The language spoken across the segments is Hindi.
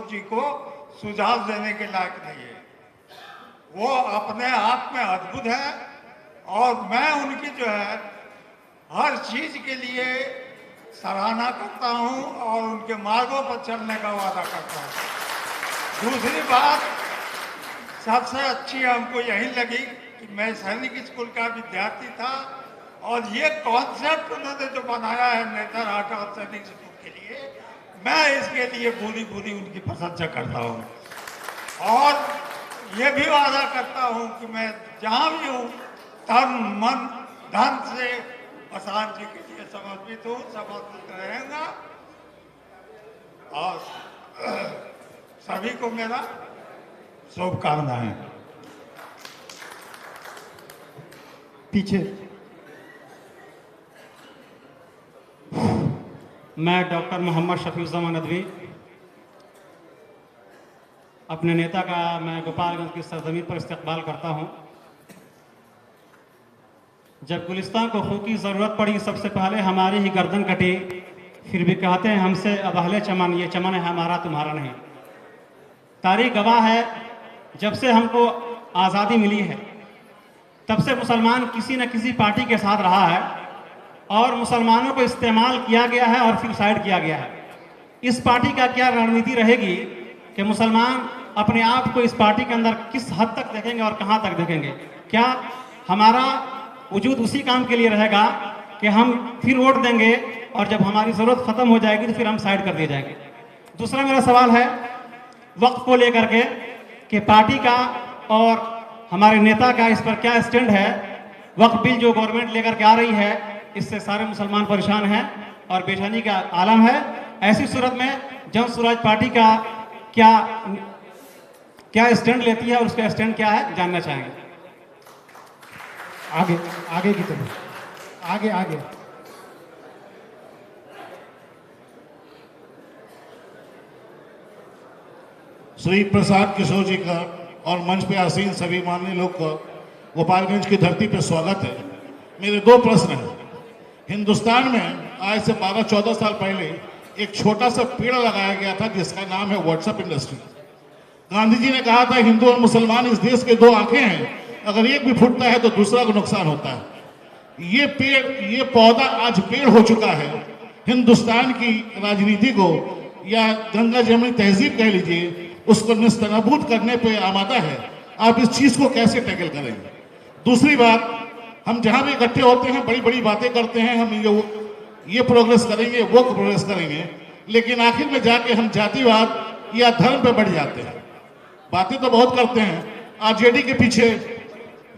किशोर जी को सुझाव देने के लायक नहीं है। वो अपने आप में अद्भुत है और मैं उनकी जो है हर चीज के लिए सराहना करता हूं और उनके मार्गों पर चलने का वादा करता हूं। दूसरी बात सबसे अच्छी हमको यही लगी कि मैं सैनिक स्कूल का विद्यार्थी था और ये कॉन्सेप्ट उन्होंने जो बनाया है नेतरहाट और सैनिक स्कूल के लिए, मैं इसके लिए पूरी पूरी उनकी प्रशंसा करता हूँ और ये भी वादा करता हूँ कि मैं जहाँ भी हूँ तन मन धन से प्रशांत जी के लिए समर्पित हूँ, समर्पित रहेगा और सभी को मेरा शुभकामनाएं। पीछे मैं डॉक्टर मोहम्मद शफीउज़्ज़मान नदवी, अपने नेता का मैं गोपालगंज की सरजमीन पर इस्तकबाल करता हूं। जब गुलिस्तान को खून की ज़रूरत पड़ी सबसे पहले हमारी ही गर्दन कटी, फिर भी कहते हैं हमसे अब अहले चमन, ये चमन है हमारा तुम्हारा नहीं। तारीख गवाह है, जब से हमको आज़ादी मिली है तब से मुसलमान किसी न किसी पार्टी के साथ रहा है और मुसलमानों को इस्तेमाल किया गया है और फिर साइड किया गया है। इस पार्टी का क्या रणनीति रहेगी कि मुसलमान अपने आप को इस पार्टी के अंदर किस हद तक देखेंगे और कहां तक देखेंगे? क्या हमारा वजूद उसी काम के लिए रहेगा कि हम फिर वोट देंगे और जब हमारी ज़रूरत ख़त्म हो जाएगी तो फिर हम साइड कर दिए जाएंगे? दूसरा मेरा सवाल है वक्फ को लेकर के कि पार्टी का और हमारे नेता का इस पर क्या स्टैंड है। वक्फ बिल जो गवर्नमेंट लेकर के आ रही है, इससे सारे मुसलमान परेशान हैं और बेचैनी का आलम है। ऐसी सूरत में जन स्वराज पार्टी का क्या स्टैंड लेती है और उसका स्टैंड क्या है, जानना चाहेंगे। आगे आगे की तरफ, आगे आगे। श्री प्रसाद किशोर जी का और मंच पे आसीन सभी माननीय लोग का गोपालगंज की धरती पर स्वागत है। मेरे दो प्रश्न हैं। हिंदुस्तान में आज से 12-14 साल पहले एक छोटा सा पेड़ लगाया गया था जिसका नाम है व्हाट्सएप इंडस्ट्री। गांधी जी ने कहा था हिंदू और मुसलमान इस देश के दो आंखें हैं, अगर एक भी फूटता है तो दूसरा को नुकसान होता है। ये पेड़, ये पौधा आज पेड़ हो चुका है। हिंदुस्तान की राजनीति को या गंगा जमुनी तहजीब कह लीजिए, उसको निस्तनाबूद करने पे आमादा है। आप इस चीज को कैसे टैकल करेंगे? दूसरी बात, हम जहां भी इकट्ठे होते हैं बड़ी बड़ी बातें करते हैं, हम ये प्रोग्रेस करेंगे, वो प्रोग्रेस करेंगे, लेकिन आखिर में जाके हम जातिवाद या धर्म पे बढ़ जाते हैं। बातें तो बहुत करते हैं। आरजेडी के पीछे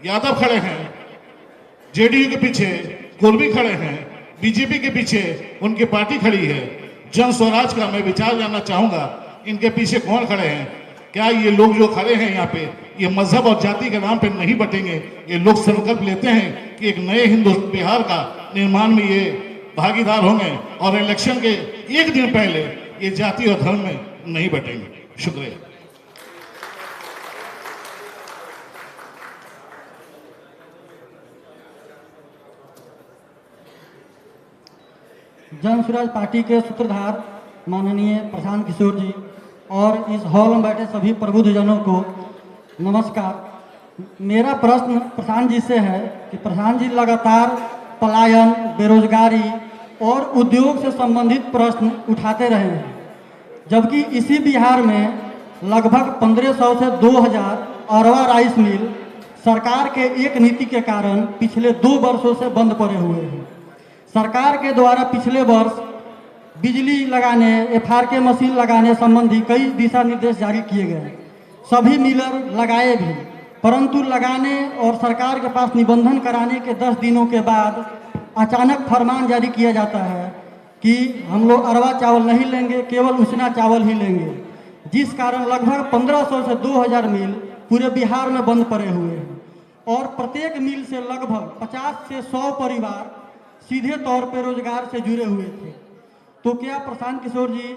यादव खड़े हैं, जेडीयू के पीछे कुर्मी खड़े हैं, बीजेपी के पीछे उनकी पार्टी खड़ी है। जन स्वराज का मैं विचार जानना चाहूंगा, इनके पीछे कौन खड़े हैं? क्या ये लोग जो खड़े हैं यहाँ पे, ये मजहब और जाति के नाम पे नहीं बटेंगे? ये लोग संकल्प लेते हैं कि एक नए हिंदू बिहार का निर्माण में ये भागीदार होंगे और इलेक्शन के एक दिन पहले ये जाति और धर्म में नहीं बटेंगे। शुक्रिया। जन स्वराज पार्टी के सूत्रधार माननीय प्रशांत किशोर जी और इस हॉल में बैठे सभी प्रबुद्धजनों को नमस्कार। मेरा प्रश्न प्रशांत जी से है कि प्रशांत जी लगातार पलायन, बेरोजगारी और उद्योग से संबंधित प्रश्न उठाते रहे हैं, जबकि इसी बिहार में लगभग 1500 से 2000 अरवा राइस मिल सरकार के एक नीति के कारण पिछले 2 वर्षों से बंद पड़े हुए हैं। सरकार के द्वारा पिछले वर्ष बिजली लगाने, FRK मशीन लगाने संबंधी कई दिशा निर्देश जारी किए गए। सभी मिलर लगाए भी, परंतु लगाने और सरकार के पास निबंधन कराने के 10 दिनों के बाद अचानक फरमान जारी किया जाता है कि हम लोग अरवा चावल नहीं लेंगे, केवल उसना चावल ही लेंगे, जिस कारण लगभग 1500 से 2000 मिल पूरे बिहार में बंद पड़े हुए हैं और प्रत्येक मिल से लगभग 50 से 100 परिवार सीधे तौर पर रोजगार से जुड़े हुए थे। तो क्या प्रशांत किशोर जी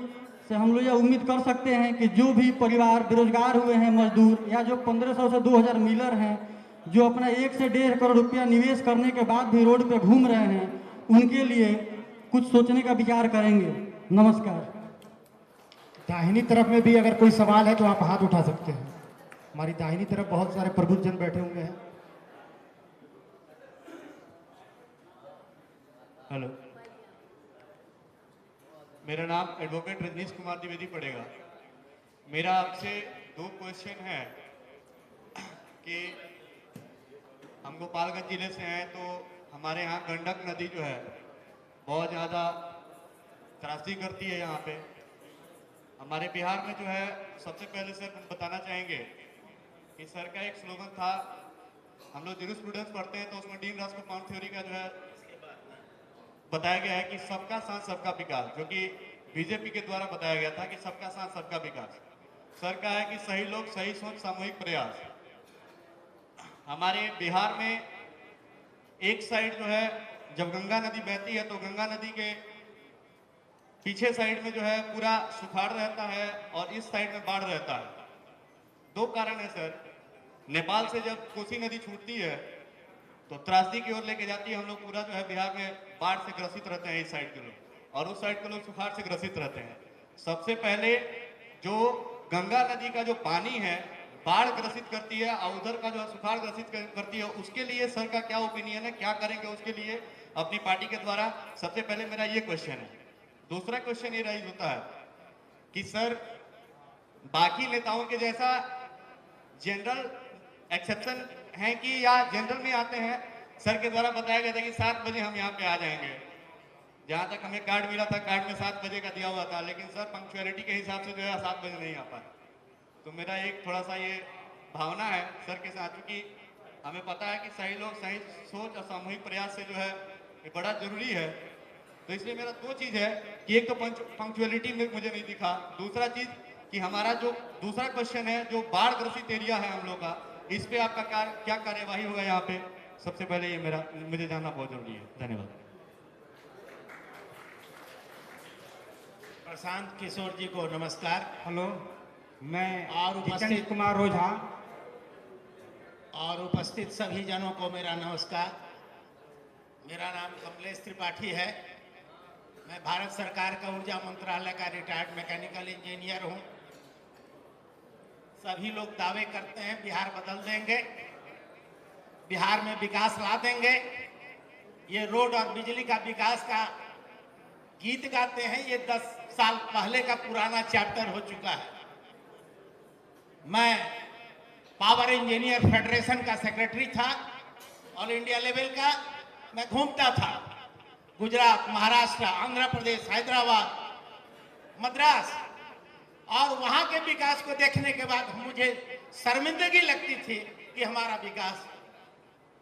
से हम लोग यह उम्मीद कर सकते हैं कि जो भी परिवार बेरोजगार हुए हैं, मजदूर या जो 1500 से 2000 मिलर हैं, जो अपना 1 से 1.5 करोड़ रुपया निवेश करने के बाद भी रोड पे घूम रहे हैं, उनके लिए कुछ सोचने का विचार करेंगे? नमस्कार। दाहिनी तरफ में भी अगर कोई सवाल है तो आप हाथ उठा सकते हैं। हमारी दाहिनी तरफ बहुत सारे प्रबुद्धजन बैठे हुए हैं। हेलो, मेरा नाम एडवोकेट रजनीश कुमार द्विवेदी पड़ेगा। मेरा आपसे 2 क्वेश्चन है कि हम गोपालगंज जिले से हैं, तो हमारे यहाँ गंडक नदी जो है बहुत ज़्यादा त्रासदी करती है यहाँ पे। हमारे बिहार में जो है, सबसे पहले सर हम बताना चाहेंगे कि सर का एक स्लोगन था, हम लोग जूरिस्प्रूडेंस पढ़ते हैं तो उसमें डीन रास्कोम्पाउंड थ्योरी का जो है बताया गया है कि सबका साथ सबका विकास, जो कि बीजेपी के द्वारा बताया गया था कि सबका साथ सबका विकास। सर का है कि सही लोग, सही सोच, सामूहिक प्रयास। हमारे बिहार में एक साइड जो है, जब गंगा नदी बहती है तो गंगा नदी के पीछे साइड में जो है पूरा सुखाड़ रहता है और इस साइड में बाढ़ रहता है। 2 कारण है सर। नेपाल से जब कोसी नदी छूटती है तो त्रासदी की ओर लेके जाती है, हम लोग पूरा जो है बिहार में बाढ़ से ग्रसित रहते हैं इस साइड के लोग, और उस साइड के लोग सुखाड़ से ग्रसित रहते हैं। सबसे पहले जो गंगा नदी का जो पानी है बाढ़ ग्रसित करती है और उधर का जो है सुखाड़ ग्रसित करती है, उसके लिए सर का क्या ओपिनियन है, क्या करेंगे उसके लिए अपनी पार्टी के द्वारा? सबसे पहले मेरा ये क्वेश्चन है। दूसरा क्वेश्चन ये राइज होता है कि सर बाकी नेताओं के जैसा जनरल एक्सेप्शन है कि, या जनरल में आते हैं, सर के द्वारा बताया गया था कि 7 बजे हम यहाँ पे आ जाएंगे। जहाँ तक हमें कार्ड मिला था, कार्ड में 7 बजे का दिया हुआ था, लेकिन सर पंक्चुअलिटी के हिसाब से जो है 7 बजे नहीं आ पाए। तो मेरा एक थोड़ा सा ये भावना है सर के साथ, क्योंकि हमें पता है कि सही लोग, सही सोच और सामूहिक प्रयास से जो है ये बड़ा जरूरी है। तो इसलिए मेरा 2 चीज़ है कि एक तो पंक्चुअलिटी में मुझे नहीं दिखा, दूसरा चीज़ कि हमारा जो दूसरा क्वेश्चन है, जो बाढ़ ग्रसित एरिया है हम लोग का, इस पे आपका क्या कार्यवाही होगा यहाँ पे? सबसे पहले ये मेरा मुझे जानना बहुत जरूरी है। धन्यवाद। प्रशांत किशोर जी को नमस्कार। हेलो, मैं और जितेंद्र कुमार ओझा और उपस्थित सभी जनों को मेरा नमस्कार। मेरा नाम कमलेश त्रिपाठी है। मैं भारत सरकार का ऊर्जा मंत्रालय का रिटायर्ड मैकेनिकल इंजीनियर हूं। सभी लोग दावे करते हैं बिहार बदल देंगे, बिहार में विकास ला देंगे, ये रोड और बिजली का विकास का गीत गाते हैं। ये 10 साल पहले का पुराना चैप्टर हो चुका है। मैं पावर इंजीनियर फेडरेशन का सेक्रेटरी था, ऑल इंडिया लेवल का। मैं घूमता था गुजरात, महाराष्ट्र, आंध्र प्रदेश, हैदराबाद, मद्रास, और वहां के विकास को देखने के बाद मुझे शर्मिंदगी लगती थी कि हमारा विकास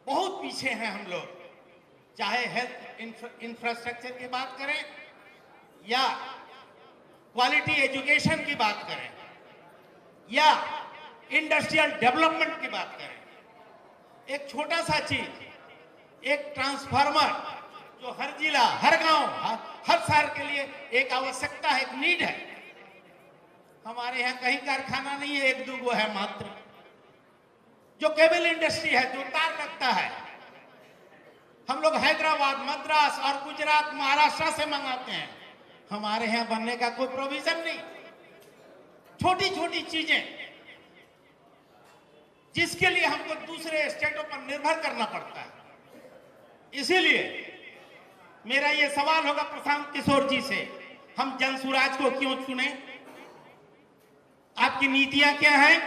बहुत पीछे हैं हम लोग। चाहे हेल्थ इंफ्रास्ट्रक्चर की बात करें या क्वालिटी एजुकेशन की बात करें या इंडस्ट्रियल डेवलपमेंट की बात करें। एक छोटा सा चीज, एक ट्रांसफार्मर जो हर जिला, हर गांव, हर शहर के लिए एक आवश्यकता है, एक नीड है। हमारे यहाँ कहीं कारखाना नहीं है, 1-2 है मात्र। जो केबल इंडस्ट्री है, जो तार लगता है, हम लोग हैदराबाद, मद्रास और गुजरात, महाराष्ट्र से मंगाते हैं। हमारे यहाँ बनने का कोई प्रोविजन नहीं। छोटी छोटी चीजें जिसके लिए हमको दूसरे स्टेटों पर निर्भर करना पड़ता है। इसीलिए मेरा ये सवाल होगा प्रशांत किशोर जी से, हम जनसुराज को क्यों चुने? आपकी नीतियां क्या हैं?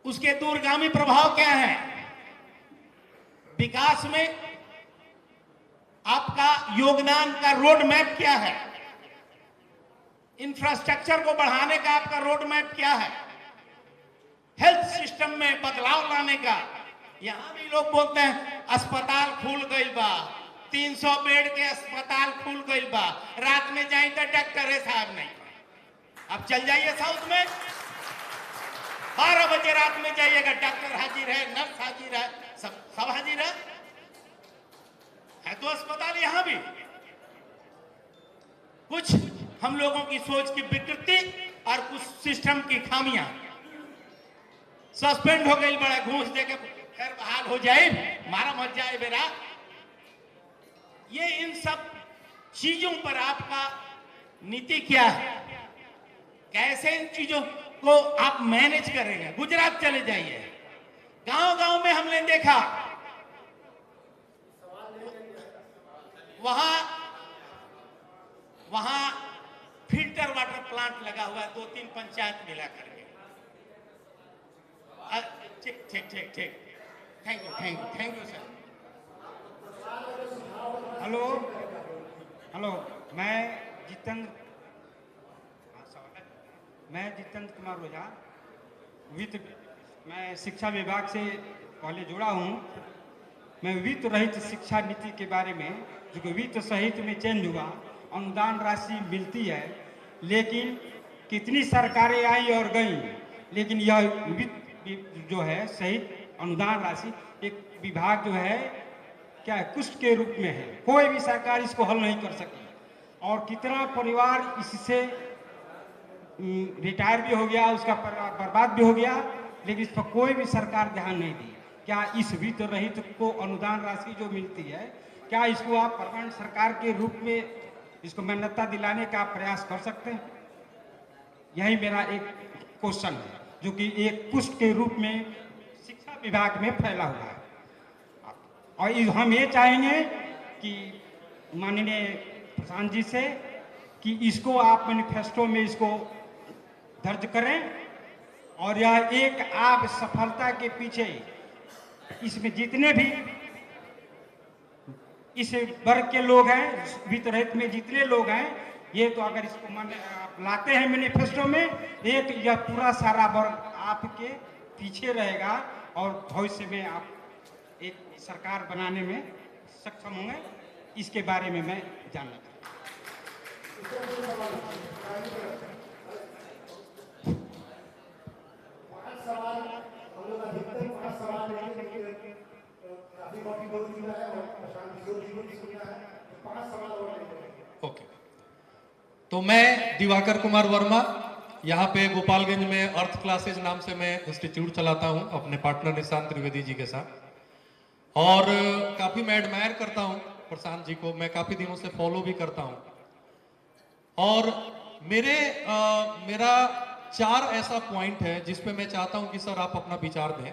उसके दूरगामी प्रभाव क्या हैं? विकास में आपका योगदान का रोड मैप क्या है? इंफ्रास्ट्रक्चर को बढ़ाने का आपका रोड मैप क्या है? हेल्थ सिस्टम में बदलाव लाने का। यहां भी लोग बोलते हैं अस्पताल खुल गई बा, 300 बेड के अस्पताल खुल गई बा, रात में जाए तो डॉक्टर है साहब नहीं। अब चल जाइए साउथ में, 12 बजे रात में जाइएगा, डॉक्टर हाजिर है, नर्स हाजिर है, सब हाजिर है तो अस्पताल यहां भी। कुछ हम लोगों की सोच की विकृति और कुछ सिस्टम की खामियां। सस्पेंड हो गई, बड़ा घूस देके खैर बहाल हो जाए, मारा मत जाए बेरा। ये इन सब चीजों पर आपका नीति क्या है, कैसे इन चीजों को आप मैनेज करेंगे। गुजरात चले जाइए, गांव गांव में हमने देखा, वहां फिल्टर वाटर प्लांट लगा हुआ है, 2-3 पंचायत मिला करके। ठीक ठीक ठीक ठीक, thank you sir. Hello hello, मैं जितेंद्र कुमार ओझा, मैं शिक्षा विभाग से पहले जुड़ा हूँ। मैं वित्त रहित शिक्षा नीति के बारे में, जो कि वित्त सहित में चेंज हुआ, अनुदान राशि मिलती है, लेकिन कितनी सरकारें आई और गई, लेकिन यह वित्त जो है सहित अनुदान राशि एक विभाग जो है क्या है, कुष्ठ के रूप में है। कोई भी सरकार इसको हल नहीं कर सकी, और कितना परिवार इससे रिटायर भी हो गया, उसका परिवार बर्बाद भी हो गया, लेकिन इस पर कोई भी सरकार ध्यान नहीं दी। क्या इस वित्त रहित को अनुदान राशि जो मिलती है, क्या इसको आप परमानेंट सरकार के रूप में इसको मान्यता दिलाने का प्रयास कर सकते हैं? यही मेरा एक क्वेश्चन है, जो कि एक कुष्ठ के रूप में शिक्षा विभाग में फैला हुआ है। और हम ये चाहेंगे कि माननीय प्रधान जी से कि इसको आप मैनिफेस्टो में इसको दर्ज करें, और यह एक आप सफलता के पीछे इसमें जितने भी इस वर्ग के लोग हैं, वित्त रहित में जितने लोग हैं, ये तो अगर इसको आप लाते हैं मैनिफेस्टो में, एक यह पूरा सारा वर्ग आपके पीछे रहेगा, और भविष्य में आप एक सरकार बनाने में सक्षम होंगे। इसके बारे में मैं जानना चाहता हूं। ओके, तो मैं दिवाकर कुमार वर्मा, यहाँ पे गोपालगंज में अर्थ क्लासेज नाम से मैं इंस्टीट्यूट चलाता हूँ अपने पार्टनर निशांत त्रिवेदी जी के साथ, और काफी मैं एडमायर करता हूँ प्रशांत जी को, मैं काफी दिनों से फॉलो भी करता हूँ। और मेरा 4 ऐसा पॉइंट है जिस पे मैं चाहता हूं कि सर आप अपना विचार दें।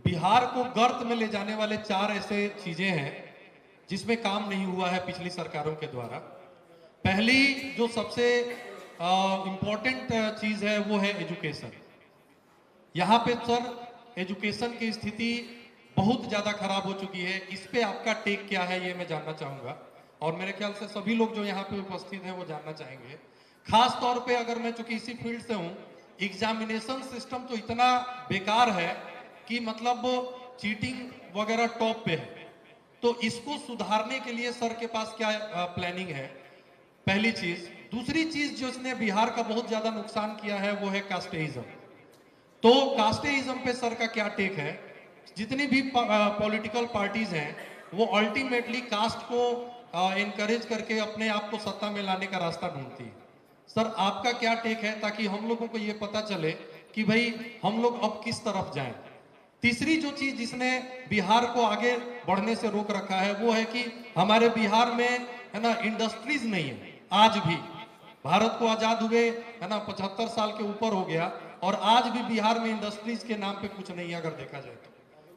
बिहार को गर्त में ले जाने वाले 4 ऐसे चीजें हैं जिसमें काम नहीं हुआ है पिछली सरकारों के द्वारा। पहली जो सबसे इंपॉर्टेंट चीज है वो है एजुकेशन। यहाँ पे सर एजुकेशन की स्थिति बहुत ज्यादा खराब हो चुकी है। इस पे आपका टेक क्या है ये मैं जानना चाहूंगा, और मेरे ख्याल से सभी लोग जो यहाँ पे उपस्थित हैं वो जानना चाहेंगे। खास तौर पे अगर मैं चूंकि इसी फील्ड से हूँ, एग्जामिनेशन सिस्टम तो इतना बेकार है कि मतलब चीटिंग वगैरह टॉप पे है। तो इसको सुधारने के लिए सर के पास क्या प्लानिंग है, पहली चीज। दूसरी चीज जो इसने बिहार का बहुत ज्यादा नुकसान किया है वो है कास्टेइज्म। तो कास्टेइज्म पे सर का क्या टेक है? जितनी भी पॉलिटिकल पार्टीज हैं वो अल्टीमेटली कास्ट को एनकरेज करके अपने आप को सत्ता में लाने का रास्ता ढूंढती है। सर आपका क्या टेक है ताकि हम लोगों को ये पता चले कि भाई हम लोग अब किस तरफ जाएं? तीसरी जो चीज जिसने बिहार को आगे बढ़ने से रोक रखा है वो है कि हमारे बिहार में है ना इंडस्ट्रीज नहीं है। आज भी भारत को आजाद हुए है ना 75 साल के ऊपर हो गया, और आज भी बिहार में इंडस्ट्रीज के नाम पे कुछ नहीं है अगर देखा जाए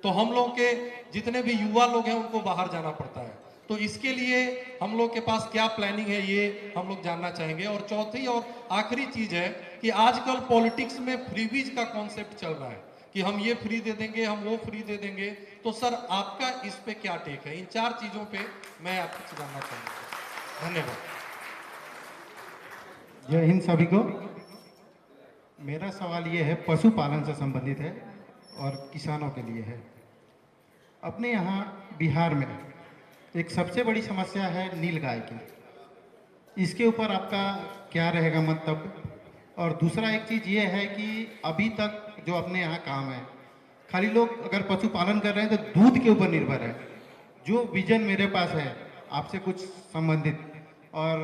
तो हम लोग के जितने भी युवा लोग हैं उनको बाहर जाना पड़ता है। तो इसके लिए हम लोग के पास क्या प्लानिंग है ये हम लोग जानना चाहेंगे। और चौथी और आखिरी चीज है कि आजकल पॉलिटिक्स में फ्रीबीज का कॉन्सेप्ट चल रहा है कि हम ये फ्री दे देंगे, हम वो फ्री दे देंगे। तो सर आपका इस पे क्या टेक है? इन 4 चीजों पे मैं आपसे जानना चाहूंगा। धन्यवाद। जय हिंद सभी को। मेरा सवाल ये है, पशुपालन से संबंधित है और किसानों के लिए है। अपने यहाँ बिहार में एक सबसे बड़ी समस्या है नीलगाय की। इसके ऊपर आपका क्या रहेगा मतलब? और दूसरा एक चीज़ ये है कि अभी तक जो अपने यहाँ काम है, खाली लोग अगर पशुपालन कर रहे हैं तो दूध के ऊपर निर्भर है। जो विजन मेरे पास है आपसे कुछ संबंधित, और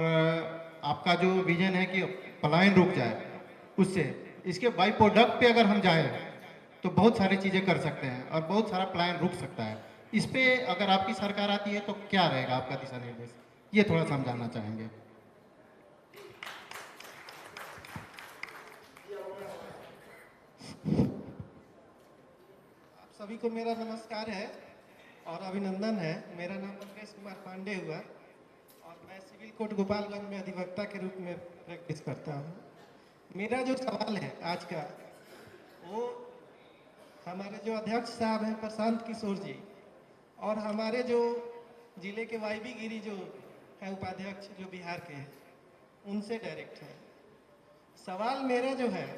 आपका जो विजन है कि पलायन रुक जाए, उससे इसके बाई प्रोडक्ट पे अगर हम जाए तो बहुत सारी चीज़ें कर सकते हैं और बहुत सारा पलायन रुक सकता है। इस पे अगर आपकी सरकार आती है तो क्या रहेगा आपका दिशा निर्देश? ये थोड़ा सा हम जानना चाहेंगे। सभी को मेरा नमस्कार है और अभिनंदन है। मेरा नाम मंगेश कुमार पांडे हुआ और मैं सिविल कोर्ट गोपालगंज में अधिवक्ता के रूप में प्रैक्टिस करता हूँ। मेरा जो सवाल है आज का, वो हमारे जो अध्यक्ष साहब हैं प्रशांत किशोर जी और हमारे जो जिले के वाईबी गिरी जो है उपाध्यक्ष जो बिहार के हैं, उनसे डायरेक्ट है। सवाल मेरा जो है,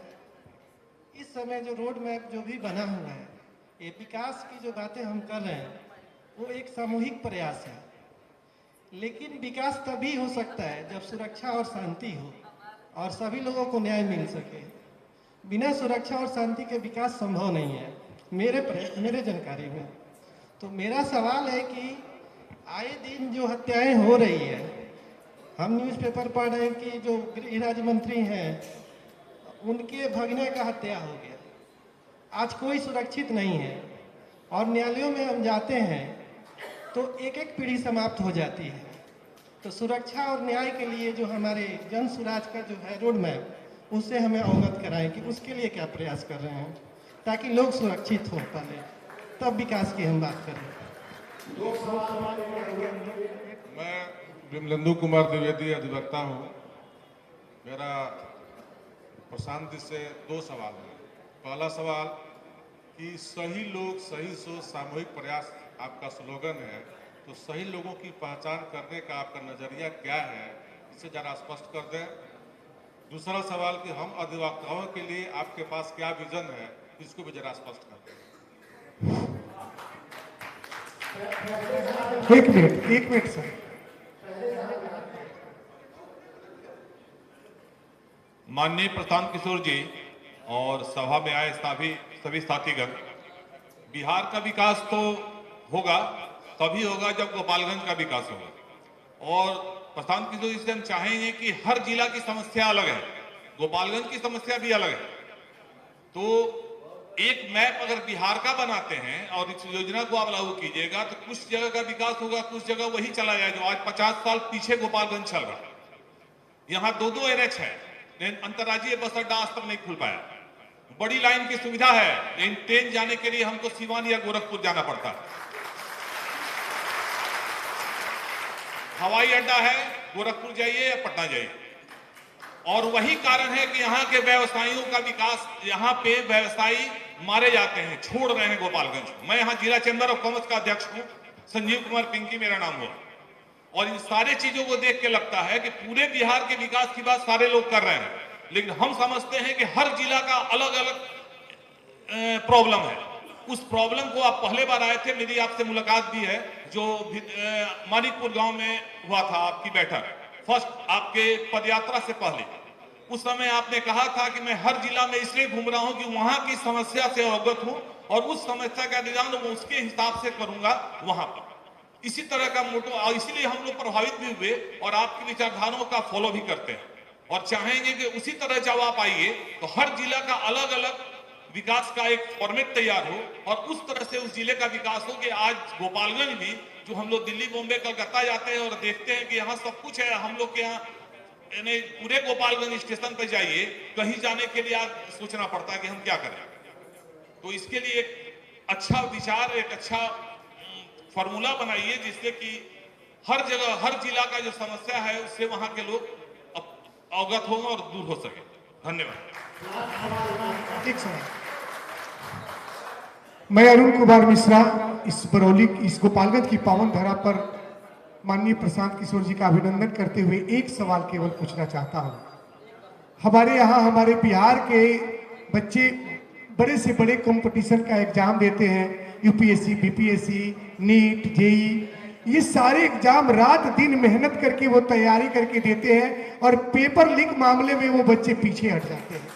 इस समय जो रोड मैप जो भी बना हुआ है, ये विकास की जो बातें हम कर रहे हैं वो एक सामूहिक प्रयास है, लेकिन विकास तभी हो सकता है जब सुरक्षा और शांति हो और सभी लोगों को न्याय मिल सके। बिना सुरक्षा और शांति के विकास संभव नहीं है मेरे जानकारी में। तो मेरा सवाल है कि आए दिन जो हत्याएं हो रही है, हम न्यूज़पेपर पढ़ रहे हैं कि जो गृह राज्य मंत्री हैं उनके भगने का हत्या हो गया। आज कोई सुरक्षित नहीं है और न्यायालयों में हम जाते हैं तो एक एक पीढ़ी समाप्त हो जाती है। तो सुरक्षा और न्याय के लिए जो हमारे जन सुराज का जो है रोड मैप, उससे हमें अवगत कराएं कि उसके लिए क्या प्रयास कर रहे हैं ताकि लोग सुरक्षित हो पहले, तब विकास की हम बात करें। मैं विमलेंदु कुमार द्विवेदी अधिवक्ता हूँ। मेरा प्रशांत जी से 2 सवाल है। पहला सवाल कि सही लोग सही सोच सामूहिक प्रयास आपका स्लोगन है, तो सही लोगों की पहचान करने का आपका नजरिया क्या है, इसे जरा स्पष्ट कर दें। दूसरा सवाल कि हम अधिवक्ताओं के लिए आपके पास क्या विजन है, इसको भी जरा स्पष्ट कर दें। एक मिनट सर। माननीय प्रशांत किशोर जी और सभा में आए सभी साथीगण, बिहार का विकास तो होगा तभी होगा जब गोपालगंज का विकास होगा। और प्रशांत किशोर जी से हम चाहेंगे कि हर जिला की समस्या अलग है, गोपालगंज की समस्या भी अलग है। तो एक मैप अगर बिहार का बनाते हैं और इस योजना को आप लागू कीजिएगा तो कुछ जगह का विकास होगा, कुछ जगह वही चला जाए जो आज 50 साल पीछे गोपालगंज चल रहा है। यहाँ 2 NH है, लेकिन अंतर्राज्यीय बस अड्डा आज तक नहीं खुल पाया। बड़ी लाइन की सुविधा है, लेकिन ट्रेन जाने के लिए हमको सिवान या गोरखपुर जाना पड़ता है। हवाई अड्डा है, गोरखपुर जाइए या पटना जाइए। और वही कारण है कि यहाँ के व्यवसायियों का विकास, यहाँ पे व्यवसायी मारे जाते हैं, छोड़ रहे हैं गोपालगंज। मैं यहाँ जिला चैम्बर ऑफ कॉमर्स का अध्यक्ष हूँ, संजीव कुमार पिंकी मेरा नाम हुआ। और इन सारे चीजों को देख के लगता है कि पूरे बिहार के विकास की बात सारे लोग कर रहे हैं, लेकिन हम समझते हैं कि हर जिला का अलग अलग प्रॉब्लम है। उस प्रॉब्लम को आप पहले बार आए थे, मेरी आपसे मुलाकात भी है, जो मानिकपुर गांव में हुआ था आपकी बैठक, फर्स्ट आपके पदयात्रा से पहले। उस समय आपने कहा था कि मैं हर जिला में इसलिए घूम रहा हूं कि वहां की समस्या से अवगत हूं और उस समस्या का निदान मैं उसके हिसाब से करूंगा वहां पर। इसी तरह का मोटो, और इसीलिए हम लोग प्रभावित भी हुए और आपकी विचारधाराओं का फॉलो भी करते हैं और चाहेंगे कि उसी तरह जब आप आइए तो हर जिला का अलग अलग विकास का एक फॉर्मेट तैयार हो और उस तरह से उस जिले का विकास हो कि आज गोपालगंज भी, जो हम लोग दिल्ली, बॉम्बे, कलकत्ता जाते हैं और देखते हैं कि यहाँ सब कुछ है, हम लोग के यहाँ पूरे गोपालगंज स्टेशन पर जाइए, कहीं जाने के लिए आज सोचना पड़ता है कि हम क्या करें। तो इसके लिए एक अच्छा विचार, एक अच्छा फॉर्मूला बनाइए जिससे कि हर जगह, हर जिला का जो समस्या है उससे वहां के लोग अवगत हो और दूर हो सके। धन्यवाद। एक सवाल। मैं अरुण कुमार मिश्रा इस बरौली, इस गोपालगंज की पावन धरा पर माननीय प्रशांत किशोर जी का अभिनंदन करते हुए एक सवाल केवल पूछना चाहता हूं। हमारे यहाँ, हमारे बिहार के बच्चे बड़े से बड़े कंपटीशन का एग्जाम देते हैं, यूपीएससी, बीपीएससी, नीट, जेई, ये सारे एग्जाम रात दिन मेहनत करके वो तैयारी करके देते हैं और पेपर लीक मामले में वो बच्चे पीछे हट जाते हैं।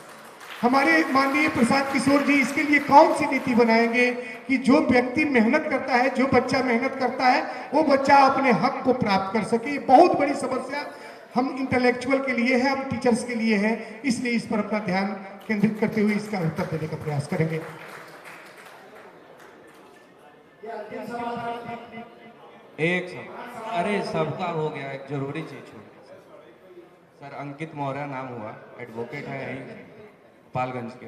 हमारे माननीय प्रशांत किशोर जी इसके लिए कौन सी नीति बनाएंगे कि जो व्यक्ति मेहनत करता है, जो बच्चा मेहनत करता है, वो बच्चा अपने हक को प्राप्त कर सके। बहुत बड़ी समस्या हम इंटेलेक्चुअल के लिए है, हम टीचर्स के लिए है, इसलिए इस पर अपना ध्यान केंद्रित करते हुए इसका उत्तर देने का प्रयास करेंगे। एक सवाल, अरे सबका हो गया, एक जरूरी चीज छोड़ सर। अंकित मौर्य नाम हुआ, एडवोकेट है यहीं गोपालगंज के।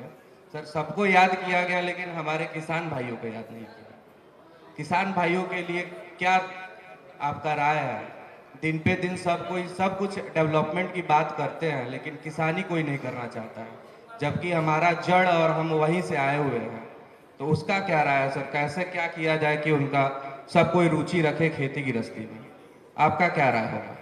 सर सबको याद किया गया, लेकिन हमारे किसान भाइयों को याद नहीं किया। किसान भाइयों के लिए क्या आपका राय है? दिन पे दिन सब कुछ डेवलपमेंट की बात करते हैं, लेकिन किसानी कोई नहीं करना चाहता है, जबकि हमारा जड़ और हम वहीं से आए हुए हैं। तो उसका क्या राय है सर? कैसे क्या किया जाए कि उनका सब कोई रुचि रखे खेती गृहस्थी में? आपका क्या राय होगा?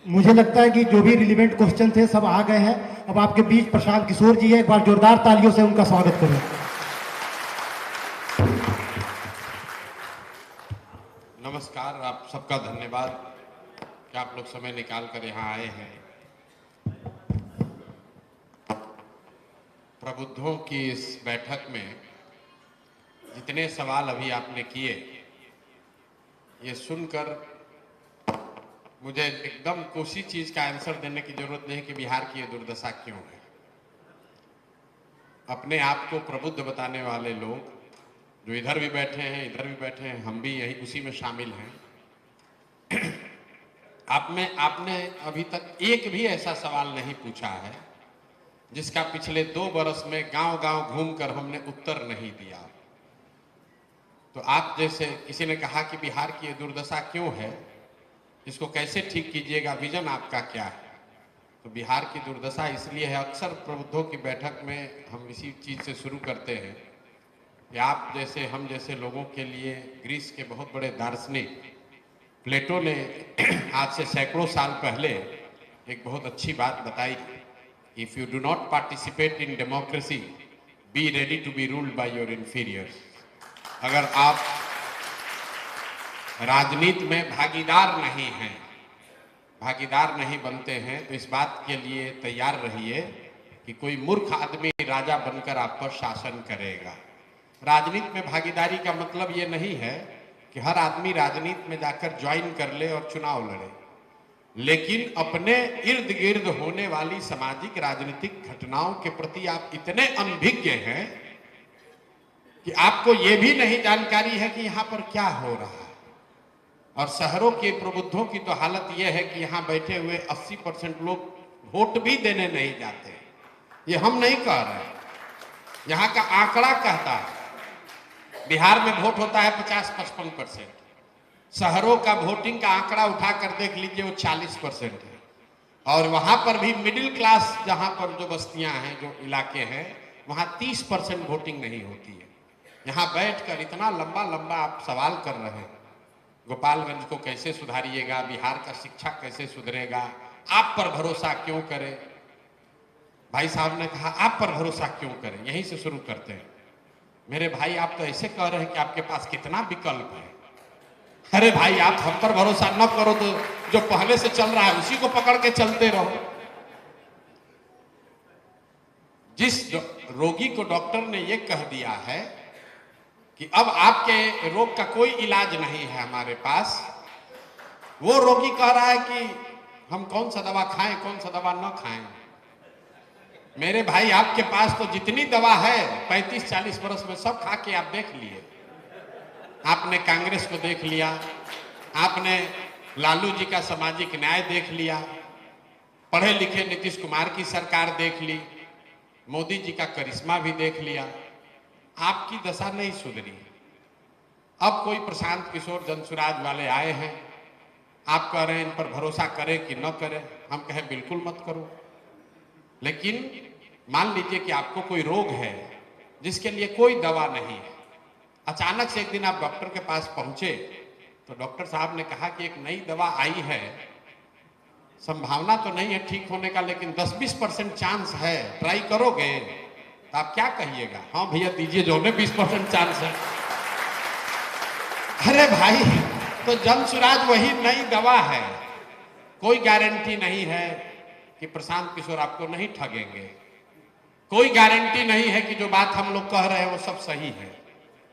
मुझे लगता है कि जो भी रिलेवेंट क्वेश्चन थे सब आ गए हैं। अब आपके बीच प्रशांत किशोर जी है, एक बार जोरदार तालियों से उनका स्वागत करें। नमस्कार, आप सबका धन्यवाद कि आप लोग समय निकाल कर यहाँ आए हैं। प्रबुद्धों की इस बैठक में जितने सवाल अभी आपने किए, ये सुनकर मुझे एकदम उसी चीज का आंसर देने की जरूरत नहीं कि बिहार की ये दुर्दशा क्यों है। अपने आप को प्रबुद्ध बताने वाले लोग जो इधर भी बैठे हैं, इधर भी बैठे हैं, हम भी यही उसी में शामिल हैं। आपने अभी तक एक भी ऐसा सवाल नहीं पूछा है जिसका पिछले 2 बरस में गांव-गांव घूमकर हमने उत्तर नहीं दिया। तो आप जैसे किसी ने कहा कि बिहार की ये दुर्दशा क्यों है, इसको कैसे ठीक कीजिएगा, विजन आपका क्या है? तो बिहार की दुर्दशा इसलिए है, अक्सर प्रबुद्धों की बैठक में हम इसी चीज से शुरू करते हैं कि आप जैसे हम जैसे लोगों के लिए ग्रीस के बहुत बड़े दार्शनिक प्लेटो ने आज से सैकड़ों साल पहले एक बहुत अच्छी बात बताई, if you do not participate in democracy be ready to be ruled by your inferiors. अगर आप राजनीति में भागीदार नहीं बनते हैं तो इस बात के लिए तैयार रहिए कि कोई मूर्ख आदमी राजा बनकर आप पर शासन करेगा। राजनीति में भागीदारी का मतलब ये नहीं है कि हर आदमी राजनीति में जाकर ज्वाइन कर ले और चुनाव लड़े, लेकिन अपने इर्द गिर्द होने वाली सामाजिक राजनीतिक घटनाओं के प्रति आप इतने अनभिज्ञ हैं कि आपको ये भी नहीं जानकारी है कि यहाँ पर क्या हो रहा है। और शहरों के प्रबुद्धों की तो हालत यह है कि यहाँ बैठे हुए 80% लोग वोट भी देने नहीं जाते। ये हम नहीं कह रहे, यहाँ का आंकड़ा कहता है। बिहार में वोट होता है 50-55%, शहरों का वोटिंग का आंकड़ा उठाकर देख लीजिए वो 40% है। और वहां पर भी मिडिल क्लास जहां पर जो बस्तियां हैं, जो इलाके हैं, वहां 30% वोटिंग नहीं होती है। यहाँ बैठकर इतना लंबा लंबा आप सवाल कर रहे हैं, गोपालगंज को कैसे सुधारिएगा, बिहार का शिक्षा कैसे सुधरेगा, आप पर भरोसा क्यों करें। भाई साहब ने कहा आप पर भरोसा क्यों करें, यहीं से शुरू करते हैं। मेरे भाई आप तो ऐसे कह रहे हैं कि आपके पास कितना विकल्प है। अरे भाई आप हम पर भरोसा न करो तो जो पहले से चल रहा है उसी को पकड़ के चलते रहो। जिस रोगी को डॉक्टर ने ये कह दिया है कि अब आपके रोग का कोई इलाज नहीं है हमारे पास, वो रोगी कह रहा है कि हम कौन सा दवा खाएं, कौन सा दवा न खाएं। मेरे भाई आपके पास तो जितनी दवा है 35-40 वर्ष में सब खा के आप देख लिए। आपने कांग्रेस को देख लिया, आपने लालू जी का सामाजिक न्याय देख लिया, पढ़े लिखे नीतीश कुमार की सरकार देख ली, मोदी जी का करिश्मा भी देख लिया। आपकी दशा नहीं सुधरी। अब कोई प्रशांत किशोर जनसुराज वाले आए हैं, आप कह रहे हैं इन पर भरोसा करें कि न करें। हम कहें बिल्कुल मत करो, लेकिन मान लीजिए कि आपको कोई रोग है जिसके लिए कोई दवा नहीं है। अचानक से एक दिन आप डॉक्टर के पास पहुंचे तो डॉक्टर साहब ने कहा कि एक नई दवा आई है, संभावना तो नहीं है ठीक होने का, लेकिन 10-20% चांस है, ट्राई करोगे? तो आप क्या कहिएगा? हाँ भैया दीजिए, जो है 20% चांस है। अरे भाई तो जनसुराज वही नई दवा है। कोई गारंटी नहीं है कि प्रशांत किशोर आपको नहीं ठगेंगे, कोई गारंटी नहीं है कि जो बात हम लोग कह रहे हैं वो सब सही है,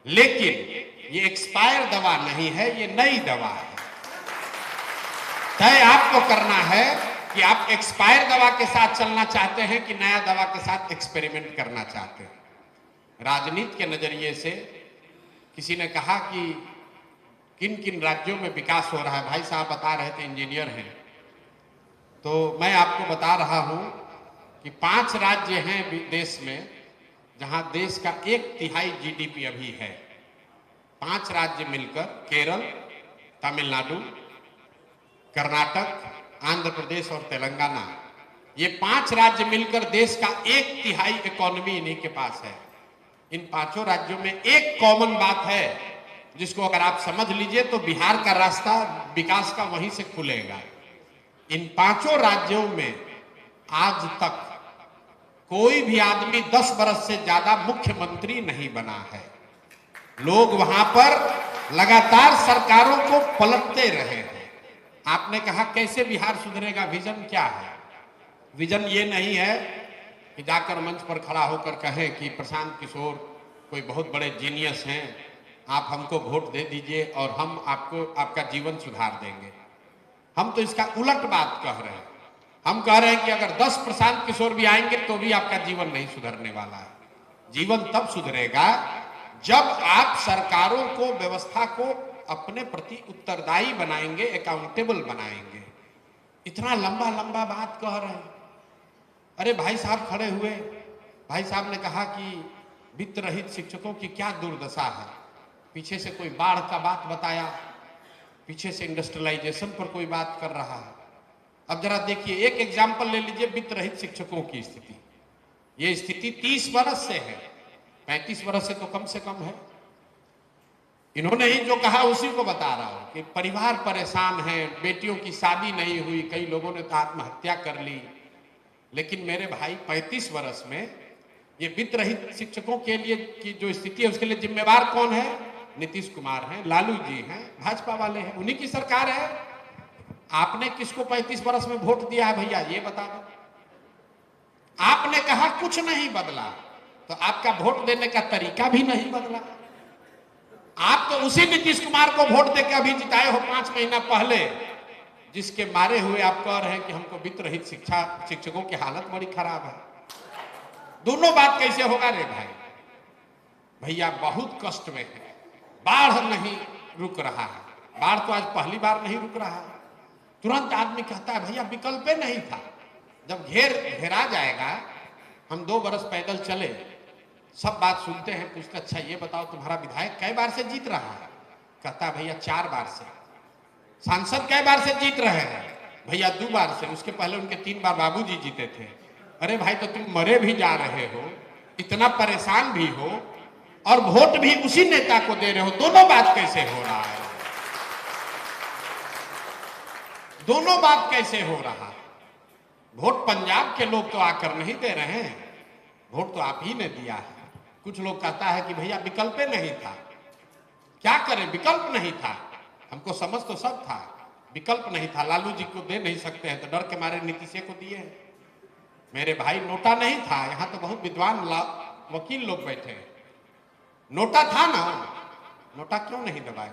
लेकिन ये एक्सपायर दवा नहीं है, ये नई दवा है। तय आपको करना है कि आप एक्सपायर दवा के साथ चलना चाहते हैं कि नया दवा के साथ एक्सपेरिमेंट करना चाहते हैं। राजनीति के नजरिए से किसी ने कहा कि किन किन राज्यों में विकास हो रहा है। भाई साहब बता रहे थे इंजीनियर हैं, तो मैं आपको बता रहा हूं कि 5 राज्य हैं देश में जहां देश का 1/3 जीडीपी अभी है। 5 राज्य मिलकर, केरल, तमिलनाडु, कर्नाटक, आंध्र प्रदेश और तेलंगाना, ये 5 राज्य मिलकर देश का 1/3 इकोनॉमी इन्हीं के पास है। इन 5 राज्यों में एक कॉमन बात है जिसको अगर आप समझ लीजिए तो बिहार का रास्ता विकास का वहीं से खुलेगा। इन 5 राज्यों में आज तक कोई भी आदमी 10 बरस से ज्यादा मुख्यमंत्री नहीं बना है। लोग वहां पर लगातार सरकारों को पलटते रहे हैं। आपने कहा कैसे बिहार सुधरेगा, विजन क्या है? विजन ये नहीं है कि जाकर मंच पर खड़ा होकर कहें कि प्रशांत किशोर कोई बहुत बड़े जीनियस हैं, आप हमको वोट दे दीजिए और हम आपको आपका जीवन सुधार देंगे। हम तो इसका उलट बात कह रहे हैं। हम कह रहे हैं कि अगर 10 प्रशांत किशोर भी आएंगे तो भी आपका जीवन नहीं सुधरने वाला है। जीवन तब सुधरेगा जब आप सरकारों को, व्यवस्था को अपने प्रति उत्तरदायी बनाएंगे, अकाउंटेबल बनाएंगे। इतना लंबा लंबा बात कह रहे हैं। अरे भाई साहब खड़े हुए, भाई साहब ने कहा कि वित्त रहित शिक्षकों की क्या दुर्दशा है। पीछे से कोई बाढ़ का बात बताया, पीछे से इंडस्ट्रियलाइजेशन पर कोई बात कर रहा है। अब जरा देखिए, एक एग्जाम्पल ले लीजिए वित्त रहित शिक्षकों की स्थिति। ये स्थिति 30 बरस से है, 35 बरस से तो कम है। इन्होंने ही जो कहा उसी को बता रहा हूं कि परिवार परेशान है, बेटियों की शादी नहीं हुई, कई लोगों ने तो आत्महत्या कर ली। लेकिन मेरे भाई 35 बरस में ये वित्त रहित शिक्षकों के लिए की जो स्थिति है उसके लिए जिम्मेवार कौन है? नीतीश कुमार हैं, लालू जी हैं, भाजपा वाले हैं, उन्हीं की सरकार है। आपने किसको 35 बरस में वोट दिया है भैया, ये बता दो। आपने कहा कुछ नहीं बदला, तो आपका वोट देने का तरीका भी नहीं बदला। आप तो उसी नीतीश कुमार को वोट देकर अभी जिताए हो 5 महीना पहले, जिसके मारे हुए आप कह रहे हैं कि हमको वित्त रहित शिक्षकों की हालत बड़ी खराब है। दोनों बात कैसे होगा रे भाई? भैया बहुत कष्ट में है, बाढ़ नहीं रुक रहा है। बाढ़ तो आज पहली बार नहीं रुक रहा है। तुरंत आदमी कहता है भैया विकल्प नहीं था। जब घेरा जाएगा, हम 2 बरस पैदल चले, सब बात सुनते हैं, पूछते अच्छा ये बताओ तुम्हारा विधायक कई बार से जीत रहा है? कहता है भैया 4 बार से। सांसद कई बार से जीत रहे हैं? भैया 2 बार से, उसके पहले उनके 3 बार बाबूजी जीते थे। अरे भाई तो तुम मरे भी जा रहे हो, इतना परेशान भी हो और वोट भी उसी नेता को दे रहे हो। दोनों बात कैसे हो रहा है? दोनों बात कैसे हो रहा है? वोट पंजाब के लोग तो आकर नहीं दे रहे हैं, वोट तो आप ही ने दिया है। कुछ लोग कहता है कि भैया विकल्प नहीं था। क्या करें, विकल्प नहीं था। हमको समझ तो सब था, विकल्प नहीं था। लालू जी को दे नहीं सकते हैं तो डर के मारे नीतीश को दिए हैं। मेरे भाई नोटा नहीं था, यहां तो बहुत विद्वान वकील लोग बैठे हैं। नोटा था ना, नोटा क्यों नहीं दबाए?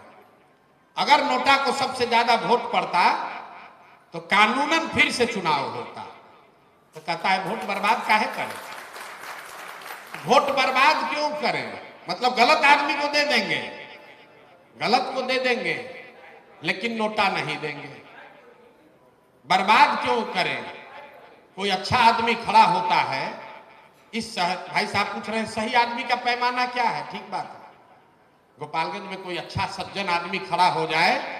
अगर नोटा को सबसे ज्यादा वोट पड़ता तो कानूनन फिर से चुनाव होता। तो कहता है वोट बर्बाद काहे करें? वोट बर्बाद क्यों करें? मतलब गलत आदमी को दे देंगे, गलत को दे देंगे, लेकिन नोटा नहीं देंगे। बर्बाद क्यों करें? कोई अच्छा आदमी खड़ा होता है। इस भाई साहब पूछ रहे हैं सही आदमी का पैमाना क्या है? ठीक बात है, गोपालगंज में कोई अच्छा सज्जन आदमी खड़ा हो जाए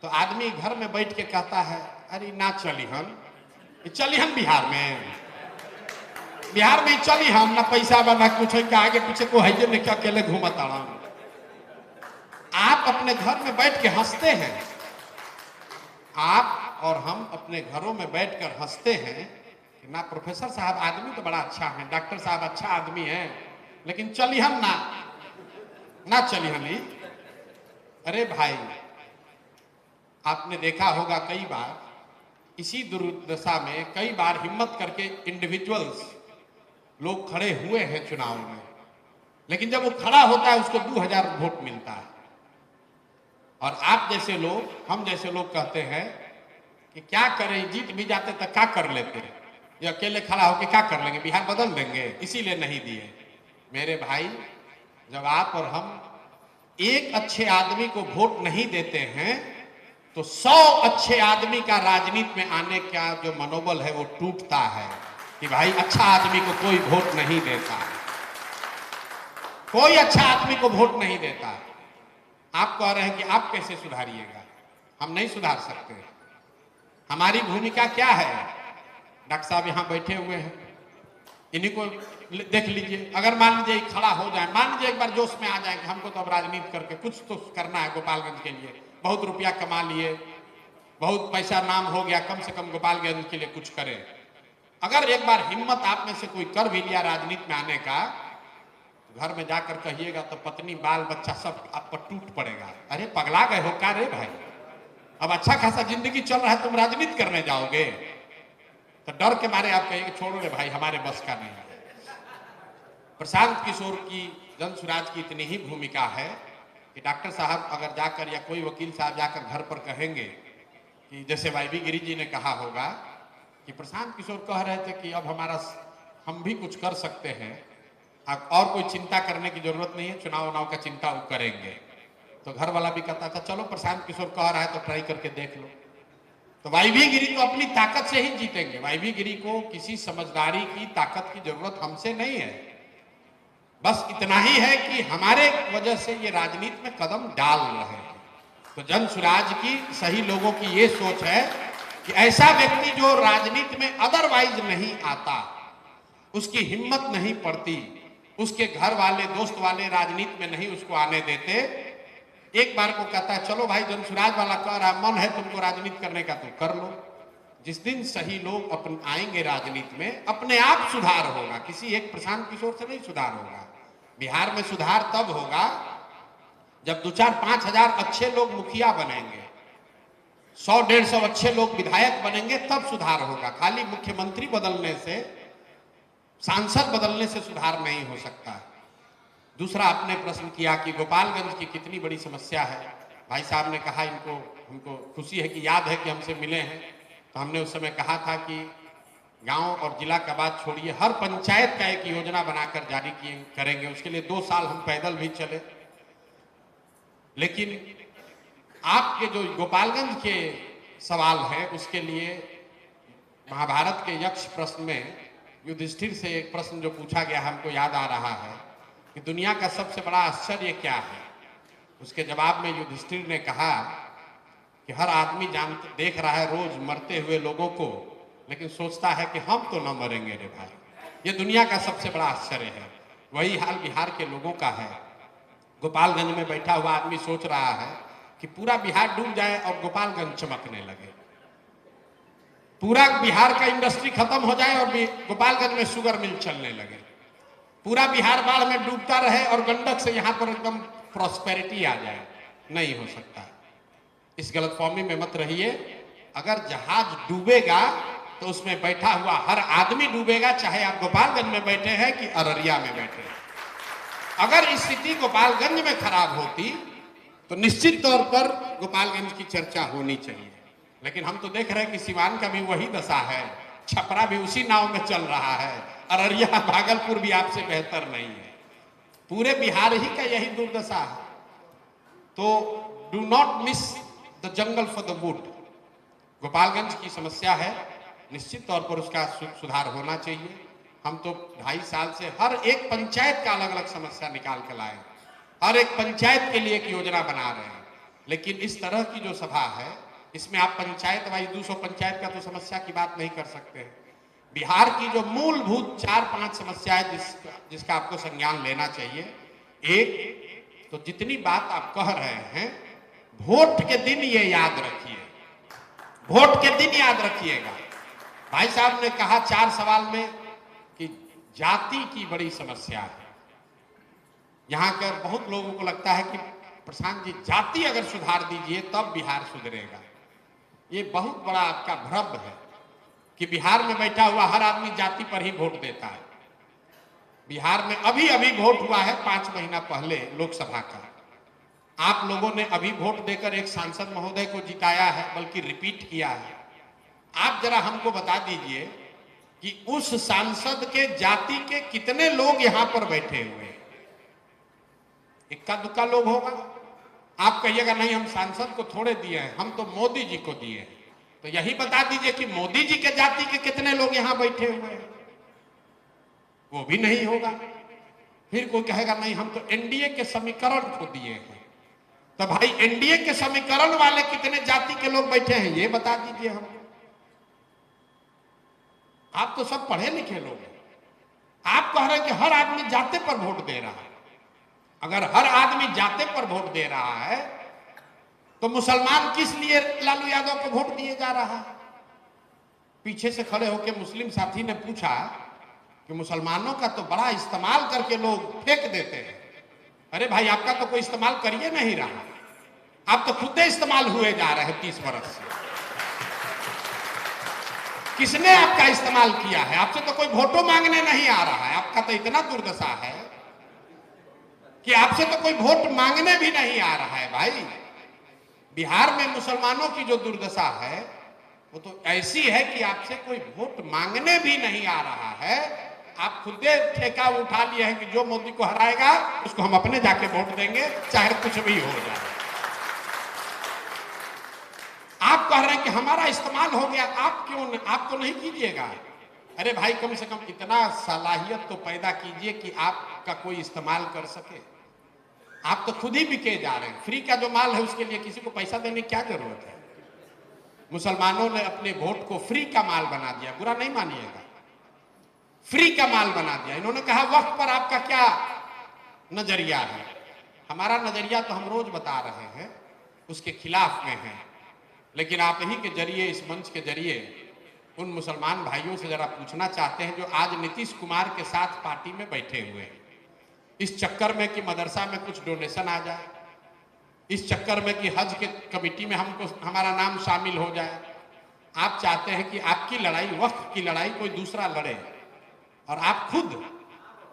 तो आदमी घर में बैठ के कहता है अरे ना चलिहन बिहार में चली हम ना पैसा बना कुछ है, आगे पीछे को है नहीं, क्या अकेले घूमता रहा। आप अपने घर में बैठ के हंसते हैं, आप और हम अपने घरों में बैठकर हंसते हैं कि ना प्रोफेसर साहब आदमी तो बड़ा अच्छा है, डॉक्टर साहब अच्छा आदमी है, लेकिन चलिहन ना चलिहन। अरे भाई आपने देखा होगा कई बार इसी दुर्दशा में कई बार हिम्मत करके इंडिविजुअल्स लोग खड़े हुए हैं चुनाव में, लेकिन जब वो खड़ा होता है उसको 2000 वोट मिलता है। और आप जैसे लोग, हम जैसे लोग कहते हैं कि क्या करें, जीत भी जाते तो क्या कर लेते, ये अकेले खड़ा होकर क्या कर लेंगे, बिहार बदल देंगे, इसीलिए नहीं दिए। मेरे भाई जब आप और हम एक अच्छे आदमी को वोट नहीं देते हैं तो 100 अच्छे आदमी का राजनीति में आने का जो मनोबल है वो टूटता है कि भाई अच्छा आदमी को कोई वोट नहीं देता, कोई अच्छा आदमी को वोट नहीं देता। आप कह रहे हैं कि आप कैसे सुधारिएगा? हम नहीं सुधार सकते। हमारी भूमिका क्या है? डॉक्टर साहब यहां बैठे हुए हैं, इन्हीं को देख लीजिए। अगर मान लीजिए खड़ा हो जाए, मान लीजिए एक बार जोश में आ जाए कि हमको तो अब राजनीति करके कुछ तो करना है गोपालगंज के लिए, बहुत रुपया कमा लिए, बहुत पैसा नाम हो गया, कम से कम गोपालगंज के लिए कुछ करें। अगर एक बार हिम्मत आप में से कोई कर भी लिया राजनीति में आने का, घर में जाकर कहिएगा तो पत्नी बाल बच्चा सब आप पर टूट पड़ेगा। अरे पगला गए हो क्या रे भाई? अब अच्छा खासा जिंदगी चल रहा है, तुम राजनीति करने जाओगे? तो डर के मारे आप कहेंगे छोड़ो रे भाई, हमारे बस का नहीं है। प्रशांत किशोर की, जन सुराज की इतनी ही भूमिका है कि डॉक्टर साहब अगर जाकर या कोई वकील साहब जाकर घर पर कहेंगे कि जैसे वाईबी गिरी जी ने कहा होगा कि प्रशांत किशोर कह रहे थे कि अब हम भी कुछ कर सकते हैं, और कोई चिंता करने की जरूरत नहीं है, चुनाव उनाव का चिंता वो करेंगे, तो घर वाला भी कहता था चलो प्रशांत किशोर कह रहा है तो ट्राई करके देख लो। तो वाईबी गिरी तो अपनी ताकत से ही जीतेंगे। वाईबी गिरी को किसी समझदारी की ताकत की जरूरत हमसे नहीं है, बस इतना ही है कि हमारे वजह से ये राजनीति में कदम डाल रहे हैं। तो जन सुराज की सही लोगों की ये सोच है कि ऐसा व्यक्ति जो राजनीति में अदरवाइज नहीं आता, उसकी हिम्मत नहीं पड़ती, उसके घर वाले दोस्त वाले राजनीति में नहीं उसको आने देते, एक बार को कहता है चलो भाई जन सुराज वाला कह रहा है, मन है तुमको राजनीति करने का तो कर लो। जिस दिन सही लोग अपन आएंगे राजनीति में, अपने आप सुधार होगा, किसी एक प्रशांत किशोर से नहीं सुधार होगा। बिहार में सुधार तब होगा जब 2-4-5 हजार अच्छे लोग मुखिया बनेंगे, 100-150 अच्छे लोग विधायक बनेंगे, तब सुधार होगा। खाली मुख्यमंत्री बदलने से, सांसद बदलने से सुधार नहीं हो सकता। दूसरा आपने प्रश्न किया कि गोपालगंज की कितनी बड़ी समस्या है। भाई साहब ने कहा हमको खुशी है कि याद है कि हमसे मिले हैं, तो हमने उस समय कहा था कि गांव और जिला का बात छोड़िए, हर पंचायत का एक योजना बनाकर जारी करेंगे। उसके लिए 2 साल हम पैदल भी चले। लेकिन आपके जो गोपालगंज के सवाल है, उसके लिए महाभारत के यक्ष प्रश्न में युधिष्ठिर से एक प्रश्न जो पूछा गया हमको याद आ रहा है कि दुनिया का सबसे बड़ा आश्चर्य क्या है। उसके जवाब में युधिष्ठिर ने कहा कि हर आदमी देख रहा है रोज मरते हुए लोगों को, लेकिन सोचता है कि हम तो न मरेंगे रे भाई। ये दुनिया का सबसे बड़ा आश्चर्य है। वही हाल बिहार के लोगों का है। गोपालगंज में बैठा हुआ आदमी सोच रहा है कि पूरा बिहार डूब जाए और गोपालगंज चमकने लगे, पूरा बिहार का इंडस्ट्री खत्म हो जाए और गोपालगंज में शुगर मिल चलने लगे, पूरा बिहार बाढ़ में डूबता रहे और गंडक से यहां पर एकदम प्रॉस्पेरिटी आ जाए। नहीं हो सकता। इस गलतफहमी में मत रहिए। अगर जहाज डूबेगा तो उसमें बैठा हुआ हर आदमी डूबेगा, चाहे आप गोपालगंज में बैठे हैं कि अररिया में बैठे हैं। अगर स्थिति गोपालगंज में खराब होती तो निश्चित तौर पर गोपालगंज की चर्चा होनी चाहिए। लेकिन हम तो देख रहे हैं कि सिवान का भी वही दशा है, छपरा भी उसी नाव में चल रहा है, अररिया भागलपुर भी आपसे बेहतर नहीं है। पूरे बिहार ही का यही दुर्दशा है। तो do not miss the jungle for the wood. Gopalganj की समस्या है, निश्चित तौर पर उसका सुधार होना चाहिए। हम तो 2.5 साल से हर एक पंचायत का अलग अलग समस्या निकाल कर लाए, हर एक पंचायत के लिए एक योजना बना रहे हैं। लेकिन इस तरह की जो सभा है, इसमें आप पंचायत वाइज 200 पंचायत का तो समस्या की बात नहीं कर सकते हैं। बिहार की जो मूलभूत 4-5 समस्याएं जिसका आपको संज्ञान लेना चाहिए। एक तो जितनी बात आप कह रहे हैं, वोट के दिन ये याद रखिए, वोट के दिन याद रखिएगा। भाई साहब ने कहा 4 सवाल में कि जाति की बड़ी समस्या है। यहां के बहुत लोगों को लगता है कि प्रशांत जी जाति अगर सुधार दीजिए तब बिहार सुधरेगा। ये बहुत बड़ा आपका भ्रम है कि बिहार में बैठा हुआ हर आदमी जाति पर ही वोट देता है। बिहार में अभी अभी वोट हुआ है 5 महीना पहले लोकसभा का। आप लोगों ने अभी वोट देकर एक सांसद महोदय को जिताया है, बल्कि रिपीट किया है। आप जरा हमको बता दीजिए कि उस सांसद के जाति के कितने लोग यहां पर बैठे हुए हैं? इक्का दुक्का लोग होगा। आप कहिएगा नहीं हम सांसद को थोड़े दिए हैं, हम तो मोदी जी को दिए हैं। तो यही बता दीजिए कि मोदी जी के जाति के कितने लोग यहां बैठे हुए हैं, वो भी नहीं होगा। फिर कोई कहेगा नहीं हम तो एनडीए के समीकरण को दिए हैं। तो भाई एनडीए के समीकरण वाले कितने जाति के लोग बैठे हैं ये बता दीजिए हम। आप तो सब पढ़े लिखे लोग हैं, आप कह रहे हैं कि हर आदमी जाते पर वोट दे रहा है। अगर हर आदमी जाते पर वोट दे रहा है तो मुसलमान किस लिए लालू यादव को वोट दिए जा रहा है? पीछे से खड़े होकर मुस्लिम साथी ने पूछा कि मुसलमानों का तो बड़ा इस्तेमाल करके लोग फेंक देते हैं। अरे भाई आपका तो कोई इस्तेमाल करिए नहीं रहा, आप तो खुद इस्तेमाल हुए जा रहे हैं 30 वर्ष से। किसने आपका इस्तेमाल किया है? आपसे तो कोई वोटों मांगने नहीं आ रहा है। आपका तो इतना दुर्दशा है कि आपसे तो कोई वोट मांगने भी नहीं आ रहा है। भाई बिहार में मुसलमानों की जो दुर्दशा है वो तो ऐसी है कि आपसे कोई वोट मांगने भी नहीं आ रहा है। आप खुद ठेका उठा लिए हैं कि जो मोदी को हराएगा उसको हम अपने जाके वोट देंगे, चाहे कुछ भी हो जाए। आप कह रहे हैं कि हमारा इस्तेमाल हो गया, आप तो नहीं कीजिएगा। अरे भाई कम से कम इतना सलाहियत तो पैदा कीजिए कि आपका कोई इस्तेमाल कर सके। आप तो खुद ही बिके जा रहे हैं। फ्री का जो माल है उसके लिए किसी को पैसा देने की क्या जरूरत है? मुसलमानों ने अपने वोट को फ्री का माल बना दिया, बुरा नहीं मानिएगा, फ्री का माल बना दिया। इन्होंने कहा वक्त पर आपका क्या नजरिया है? हमारा नजरिया तो हम रोज बता रहे हैं, उसके खिलाफ में है। लेकिन आप ही के जरिए, इस मंच के जरिए उन मुसलमान भाइयों से जरा पूछना चाहते हैं जो आज नीतीश कुमार के साथ पार्टी में बैठे हुए हैं, इस चक्कर में कि मदरसा में कुछ डोनेशन आ जाए, इस चक्कर में कि हज के कमेटी में हमारा नाम शामिल हो जाए। आप चाहते हैं कि आपकी लड़ाई, वक्त की लड़ाई कोई दूसरा लड़े और आप खुद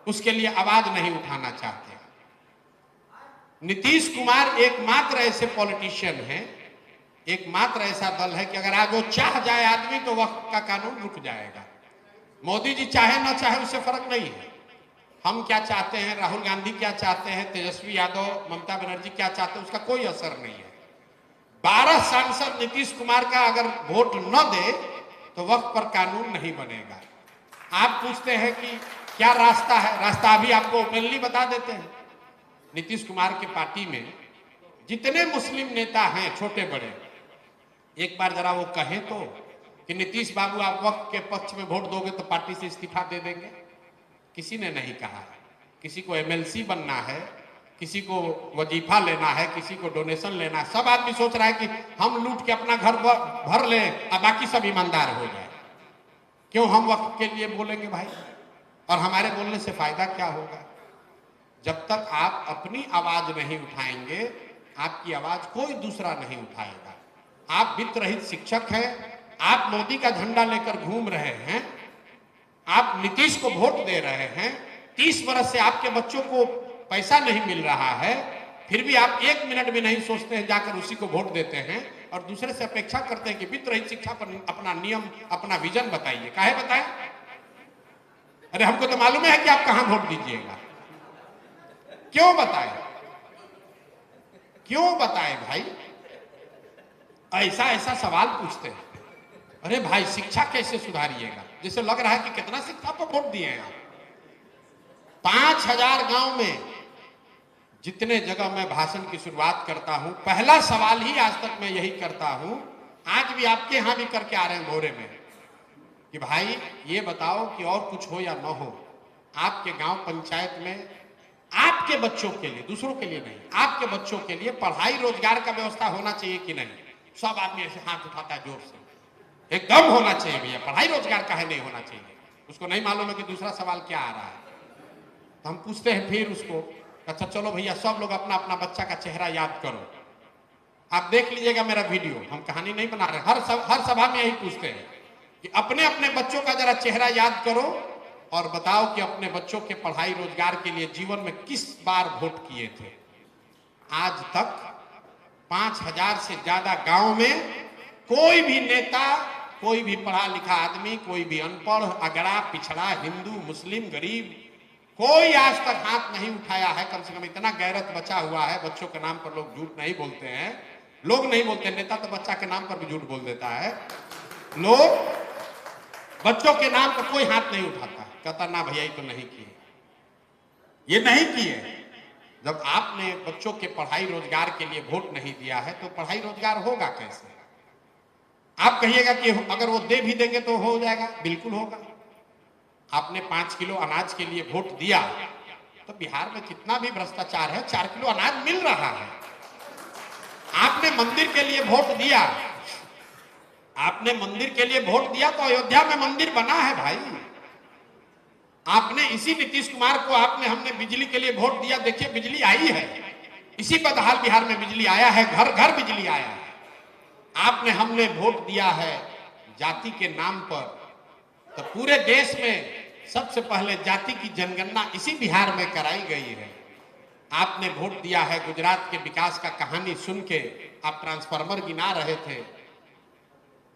उसके लिए आवाज नहीं उठाना चाहते। नीतीश कुमार एकमात्र ऐसे पॉलिटिशियन हैं, एकमात्र ऐसा दल है कि अगर आज वो चाह जाए आदमी तो वक्त का कानून रुक जाएगा। मोदी जी चाहे ना चाहे उससे फर्क नहीं है। हम क्या चाहते हैं, राहुल गांधी क्या चाहते हैं, तेजस्वी यादव, ममता बनर्जी क्या चाहते हैं, उसका कोई असर नहीं है। 12 सांसद नीतीश कुमार का अगर वोट न दे तो वक्त पर कानून नहीं बनेगा। आप पूछते हैं कि क्या रास्ता है? रास्ता अभी आपको ओपनली बता देते हैं। नीतीश कुमार की पार्टी में जितने मुस्लिम नेता हैं छोटे बड़े, एक बार जरा वो कहें तो कि नीतीश बाबू आप वक्त के पक्ष में वोट दोगे तो पार्टी से इस्तीफा दे देंगे। किसी ने नहीं कहा। किसी को एमएलसी बनना है, किसी को वजीफा लेना है, किसी को डोनेशन लेना है। सब आदमी सोच रहा है कि हम लूट के अपना घर भर लें और बाकी सब ईमानदार हो जाए। क्यों हम वक्त के लिए बोलेंगे भाई? और हमारे बोलने से फायदा क्या होगा? जब तक आप अपनी आवाज नहीं उठाएंगे, आपकी आवाज कोई दूसरा नहीं उठाएगा। आप वित्त रहित शिक्षक हैं, आप मोदी का झंडा लेकर घूम रहे हैं, आप नीतीश को वोट दे रहे हैं, 30 वर्ष से आपके बच्चों को पैसा नहीं मिल रहा है, फिर भी आप 1 मिनट भी नहीं सोचते हैं, जाकर उसी को वोट देते हैं और दूसरे से अपेक्षा करते हैं कि वित्त रहित शिक्षा पर अपना नियम, अपना विजन बताइए। काहे बताएं? अरे हमको तो मालूम है कि आप कहां वोट दीजिएगा। क्यों बताएं? क्यों बताएं भाई? ऐसा सवाल पूछते हैं। अरे भाई शिक्षा कैसे सुधारिएगा? जैसे लग रहा है कि कितना शिक्षा पर वोट दिए हैं आप। 5000 गांव में जितने जगह मैं भाषण की शुरुआत करता हूं, पहला सवाल ही आज तक मैं यही करता हूं, आज भी आपके यहां भी करके आ रहे हैं भोरे में, कि भाई ये बताओ कि और कुछ हो या ना हो, आपके गांव पंचायत में आपके बच्चों के लिए, दूसरों के लिए नहीं, आपके बच्चों के लिए पढ़ाई रोजगार का व्यवस्था होना चाहिए कि नहीं? सब आदमी ऐसे हाथ उठाता है जोर से। एकदम होना चाहिए भैया, पढ़ाई रोजगार काहे नहीं होना चाहिए? उसको नहीं मालूम है कि दूसरा सवाल क्या आ रहा है। तो हम पूछते हैं फिर उसको, अच्छा चलो भैया सब लोग अपना अपना बच्चा का चेहरा याद करो। आप देख लीजिएगा मेरा वीडियो, हम कहानी नहीं बना रहे, हर सभा में यही पूछते हैं कि अपने अपने बच्चों का जरा चेहरा याद करो और बताओ कि अपने बच्चों के पढ़ाई रोजगार के लिए जीवन में किस बार वोट किए थे। आज तक 5000 से ज्यादा गांव में कोई भी नेता, कोई भी पढ़ा लिखा आदमी, कोई भी अनपढ़, अगड़ा, पिछड़ा, हिंदू, मुस्लिम, गरीब, कोई आज तक हाथ नहीं उठाया है। कम से कम इतना गैरत बचा हुआ है, बच्चों के नाम पर लोग झूठ नहीं बोलते हैं, लोग नहीं बोलते, नेता तो बच्चा के नाम पर भी झूठ बोल देता है। लोग बच्चों के नाम पर कोई हाथ नहीं उठाता, कहता ना भैया ये तो नहीं किए, ये नहीं किए। जब आपने बच्चों के पढ़ाई रोजगार के लिए वोट नहीं दिया है तो पढ़ाई रोजगार होगा कैसे? आप कहिएगा कि अगर वो दे भी देंगे तो हो जाएगा, बिल्कुल होगा। आपने 5 किलो अनाज के लिए वोट दिया तो बिहार में कितना भी भ्रष्टाचार है, 4 किलो अनाज मिल रहा है। आपने मंदिर के लिए वोट दिया, आपने मंदिर के लिए वोट दिया तो अयोध्या में मंदिर बना है भाई। आपने इसी नीतीश कुमार को हमने बिजली के लिए वोट दिया, देखिए बिजली आई है। इसी बदहाल बिहार में बिजली आया है, घर घर बिजली आया है। हमने वोट दिया है जाति के नाम पर, तो पूरे देश में सबसे पहले जाति की जनगणना इसी बिहार में कराई गई है। आपने वोट दिया है गुजरात के विकास का कहानी सुन के, आप ट्रांसफार्मर गिना रहे थे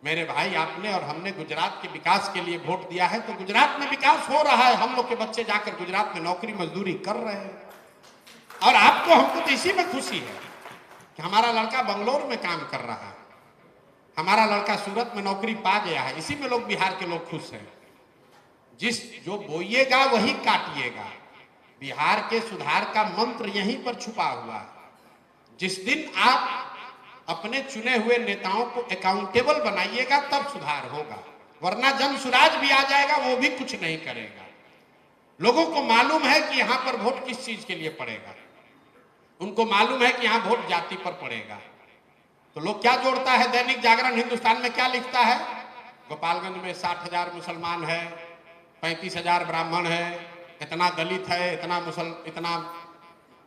मेरे भाई। आपने और हमने गुजरात के विकास के लिए वोट दिया है तो गुजरात में विकास हो रहा है। हम लोग के बच्चे जाकर गुजरात में नौकरी मजदूरी कर रहे हैं। और आपको हमको तो इसी में खुशी है कि हमारा लड़का बंगलोर में काम कर रहा है, हमारा लड़का सूरत में नौकरी पा गया है। इसी में लोग बिहार के लोग खुश हैं। जो बोइएगा वही काटिएगा। बिहार के सुधार का मंत्र यहीं पर छुपा हुआ है। जिस दिन आप अपने चुने हुए नेताओं को अकाउंटेबल बनाइएगा तब सुधार होगा, वरना जन सुराज भी आ जाएगा, वो भी कुछ नहीं करेगा। लोगों को मालूम है कि यहां पर वोट किस चीज के लिए पड़ेगा, उनको मालूम है कि यहां वोट जाति पर पड़ेगा। तो लोग क्या जोड़ता है, दैनिक जागरण हिंदुस्तान में क्या लिखता है, गोपालगंज में 60,000 मुसलमान है, 35,000 ब्राह्मण है, इतना दलित है, इतना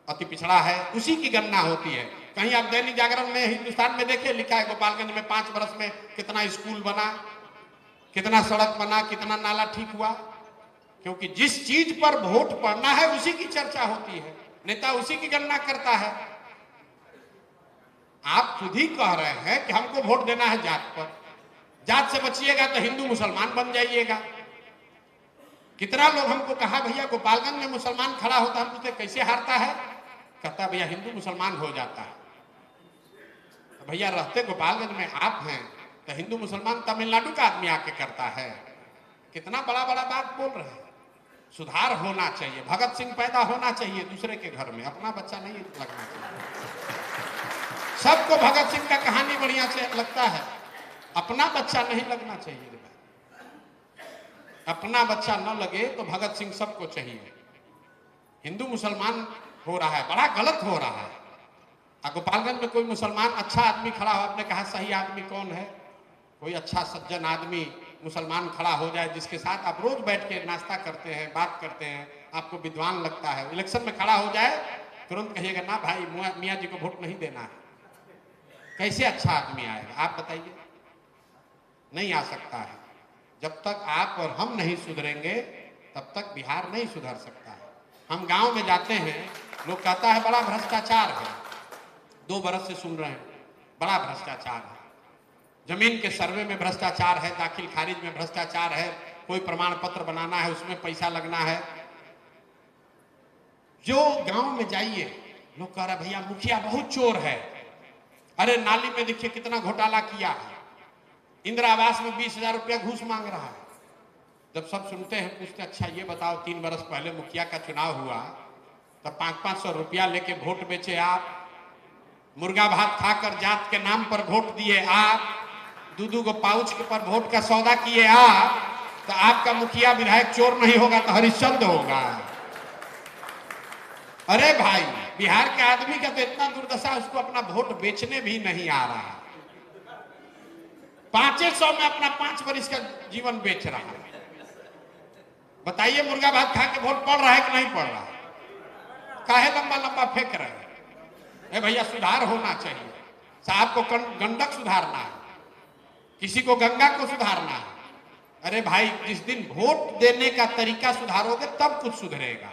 अति पिछड़ा है, उसी की गणना होती है। कहीं आप दैनिक जागरण में हिंदुस्तान में देखिए, लिखा है गोपालगंज में 5 वर्ष में कितना स्कूल बना, कितना सड़क बना, कितना नाला ठीक हुआ। क्योंकि जिस चीज पर वोट पड़ना है उसी की चर्चा होती है, नेता उसी की गणना करता है। आप खुद ही कह रहे हैं कि हमको वोट देना है जात पर, जात से बचिएगा तो हिंदू मुसलमान बन जाइएगा। कितना लोग हमको कहा भैया गोपालगंज में मुसलमान खड़ा होता है, हम पूछते कैसे हारता है, कहता भैया हिंदू मुसलमान हो जाता है। तो भैया रहते गोपालगंज में आप हैं तो हिंदू मुसलमान तमिलनाडु का आदमी आके करता है। कितना बड़ा बड़ा बात बोल रहे हैं। सुधार होना चाहिए, भगत सिंह पैदा होना चाहिए दूसरे के घर में, अपना बच्चा नहीं लगना चाहिए। सबको भगत सिंह का कहानी बढ़िया से लगता है, अपना बच्चा नहीं लगना चाहिए। अपना बच्चा न लगे तो भगत सिंह सबको चाहिए। हिंदू मुसलमान हो रहा है, बड़ा गलत हो रहा है। गोपालगंज में कोई मुसलमान अच्छा आदमी खड़ा हो, आपने कहा सही आदमी कौन है, कोई अच्छा सज्जन आदमी मुसलमान खड़ा हो जाए जिसके साथ आप रोज बैठ के नाश्ता करते हैं, बात करते हैं, आपको विद्वान लगता है, इलेक्शन में खड़ा हो जाए तुरंत कहिएगा ना भाई मियाँ जी को वोट नहीं देना है। कैसे अच्छा आदमी आएगा आप बताइए? नहीं आ सकता है। जब तक आप और हम नहीं सुधरेंगे तब तक बिहार नहीं सुधर सकता है। हम गांव में जाते हैं, लोग कहता है बड़ा भ्रष्टाचार है, 2 बरस से सुन रहे हैं, बड़ा भ्रष्टाचार है। जमीन के सर्वे में भ्रष्टाचार है, दाखिल खारिज में भ्रष्टाचार है, कोई प्रमाण पत्र बनाना है उसमें पैसा लगना है। जो गांव में जाइए लोग कह रहे भैया मुखिया बहुत चोर है, अरे नाली में देखिए कितना घोटाला किया है, इंदिरा आवास में 20,000 रुपया घूस मांग रहा है। जब सब सुनते हैं पूछते अच्छा ये बताओ 3 बरस पहले मुखिया का चुनाव हुआ तब 500-500 रुपया लेके वोट बेचे आप, मुर्गा भात खाकर जात के नाम पर वोट दिए आप, 2-2 गो पाउच के पर वोट का सौदा किए आप, तो आपका मुखिया विधायक चोर नहीं होगा तो हरिश्चंद्र होगा। अरे भाई बिहार के आदमी का तो इतना दुर्दशा, उसको अपना वोट बेचने भी नहीं आ रहा है। 500 में अपना 5 वर्ष का जीवन बेच रहा है। बताइए मुर्गा भात खा के वोट पड़ रहा है कि नहीं पड़ रहा? काहे लंबा लंबा फेंक रहे हैं? भैया सुधार होना चाहिए। साहब को गंडक सुधारना है, किसी को गंगा को सुधारना है। अरे भाई जिस दिन वोट देने का तरीका सुधारोगे तब कुछ सुधरेगा।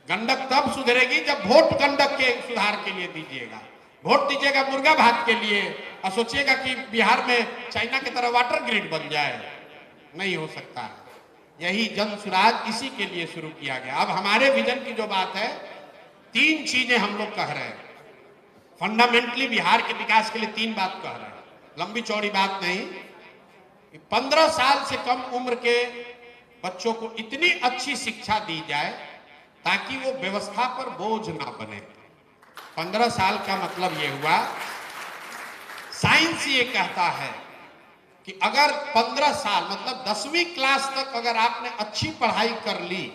गंडक तब सुधरेगी जब वोट गंडक के सुधार के लिए दीजिएगा। वोट दीजिएगा मुर्गा भात के लिए और सोचिएगा कि बिहार में चाइना की तरह वाटर ग्रिड बन जाए, नहीं हो सकता है। यही जन सुराज इसी के लिए शुरू किया गया। अब हमारे विजन की जो बात है, 3 चीजें हम लोग कह रहे हैं। फंडामेंटली बिहार के विकास के लिए 3 बात कह रहे हैं, लंबी चौड़ी बात नहीं। 15 साल से कम उम्र के बच्चों को इतनी अच्छी शिक्षा दी जाए ताकि वो व्यवस्था पर बोझ ना बने। 15 साल का मतलब ये हुआ, साइंस ये कहता है कि अगर 15 साल मतलब 10वीं क्लास तक अगर आपने अच्छी पढ़ाई कर ली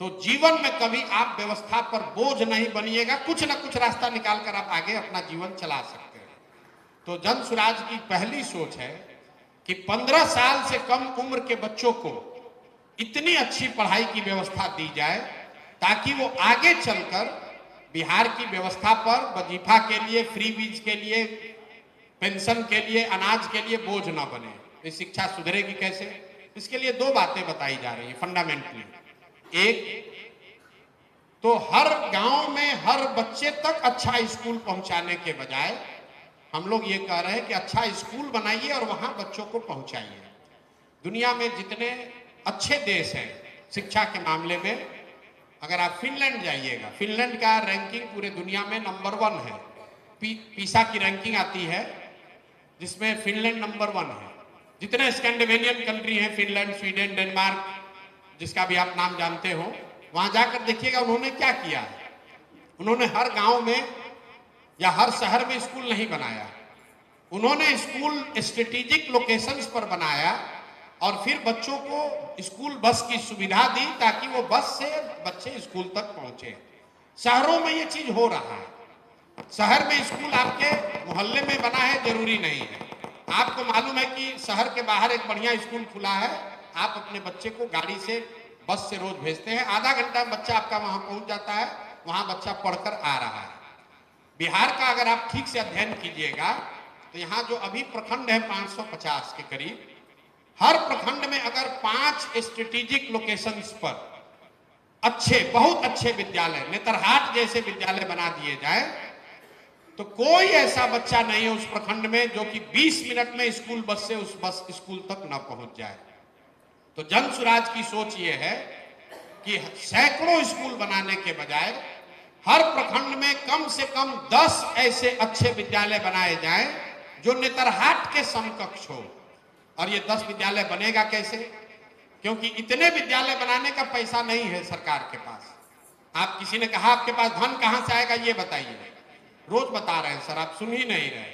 तो जीवन में कभी आप व्यवस्था पर बोझ नहीं बनिएगा, कुछ ना कुछ रास्ता निकालकर आप आगे अपना जीवन चला सकते हैं। तो जन सुराज की पहली सोच है कि 15 साल से कम उम्र के बच्चों को इतनी अच्छी पढ़ाई की व्यवस्था दी जाए ताकि वो आगे चलकर बिहार की व्यवस्था पर वजीफा के लिए, फ्री बीज के लिए, पेंशन के लिए, अनाज के लिए बोझ ना बने। ये शिक्षा सुधरेगी कैसे? इसके लिए 2 बातें बताई जा रही है फंडामेंटली। एक तो हर गांव में हर बच्चे तक अच्छा स्कूल पहुंचाने के बजाय हम लोग ये कह रहे हैं कि अच्छा स्कूल बनाइए और वहां बच्चों को पहुंचाइए। दुनिया में जितने अच्छे देश हैं शिक्षा के मामले में, अगर आप फिनलैंड जाइएगा, फिनलैंड का रैंकिंग पूरे दुनिया में नंबर 1 है। पीसा की रैंकिंग आती है जिसमें फिनलैंड नंबर 1 है। जितने स्कैंडिनेवियन कंट्री हैं, फिनलैंड, स्वीडन, डेनमार्क, जिसका भी आप नाम जानते हो, वहां जाकर देखिएगा उन्होंने क्या किया है। उन्होंने हर गांव में या हर शहर में स्कूल नहीं बनाया, उन्होंने स्कूल स्ट्रेटेजिक लोकेशंस पर बनाया और फिर बच्चों को स्कूल बस की सुविधा दी ताकि वो बस से बच्चे स्कूल तक पहुंचे। शहरों में ये चीज हो रहा है। शहर में स्कूल आपके मोहल्ले में बना है जरूरी नहीं है। आपको मालूम है कि शहर के बाहर एक बढ़िया स्कूल खुला है, आप अपने बच्चे को गाड़ी से, बस से रोज भेजते हैं, आधा घंटा में बच्चा आपका वहां पहुंच जाता है, वहां बच्चा पढ़कर आ रहा है। बिहार का अगर आप ठीक से अध्ययन कीजिएगा तो यहाँ जो अभी प्रखंड है 550 के करीब, हर प्रखंड में अगर 5 स्ट्रेटेजिक लोकेशंस पर अच्छे, बहुत अच्छे विद्यालय, नेतरहाट जैसे विद्यालय बना दिए जाए तो कोई ऐसा बच्चा नहीं है उस प्रखंड में जो कि 20 मिनट में स्कूल बस से उस बस स्कूल तक न पहुंच जाए। तो जन सुराज की सोच ये है कि सैकड़ों स्कूल बनाने के बजाय हर प्रखंड में कम से कम 10 ऐसे अच्छे विद्यालय बनाए जाएं जो नेतरहाट के समकक्ष हो। और ये 10 विद्यालय बनेगा कैसे? क्योंकि इतने विद्यालय बनाने का पैसा नहीं है सरकार के पास। आप किसी ने कहा आपके पास धन कहां से आएगा ये बताइए, रोज बता रहे हैं सर, आप सुन ही नहीं रहे।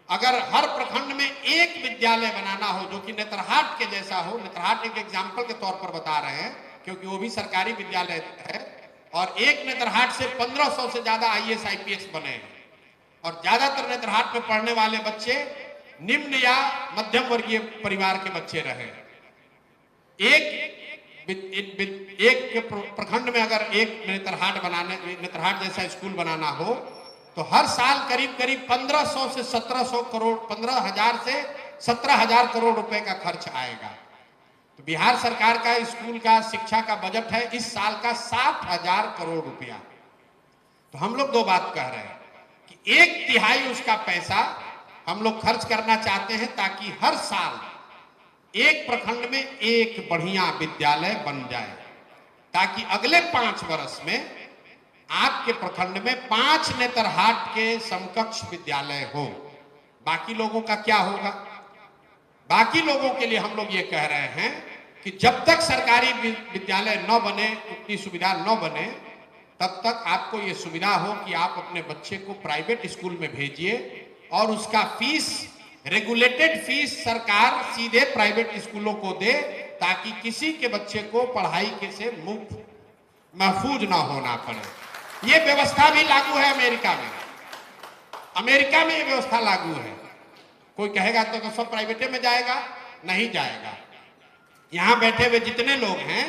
अगर हर प्रखंड में एक विद्यालय बनाना हो जो कि नेतरहाट के जैसा हो, नेतरहाट एक एग्जाम्पल के तौर पर बता रहे हैं क्योंकि वो भी सरकारी विद्यालय है, और एक नेतरहाट से 1500 से ज्यादा IAS IPS बने हैं और ज्यादातर नेतरहाट में पढ़ने वाले बच्चे निम्न या मध्यम वर्गीय परिवार के बच्चे रहे। एक प्रखंड में अगर एक नेतरहाट जैसा स्कूल बनाना हो तो हर साल करीब करीब 1500 से 1700 करोड़, 15,000 से 17,000 करोड़ रुपए का खर्च आएगा। तो बिहार सरकार का स्कूल का शिक्षा का बजट है इस साल का 60,000 करोड़ रुपया। तो हम लोग 2 बात कह रहे हैं कि 1/3 उसका पैसा हम लोग खर्च करना चाहते हैं ताकि हर साल एक प्रखंड में एक बढ़िया विद्यालय बन जाए, ताकि अगले 5 वर्ष में आपके प्रखंड में 5 नेतरहाट के समकक्ष विद्यालय हो। बाकी लोगों का क्या होगा? बाकी लोगों के लिए हम लोग ये कह रहे हैं कि जब तक सरकारी विद्यालय न बने, उतनी सुविधा न बने, तब तक आपको ये सुविधा हो कि आप अपने बच्चे को प्राइवेट स्कूल में भेजिए और उसका फीस, रेगुलेटेड फीस सरकार सीधे प्राइवेट स्कूलों को दे ताकि किसी के बच्चे को पढ़ाई के से मुफ्त महफूज ना होना पड़े। ये व्यवस्था भी लागू है अमेरिका में। अमेरिका में ये व्यवस्था लागू है। कोई कहेगा तो सब प्राइवेटे में जाएगा, नहीं जाएगा। यहां बैठे हुए जितने लोग हैं,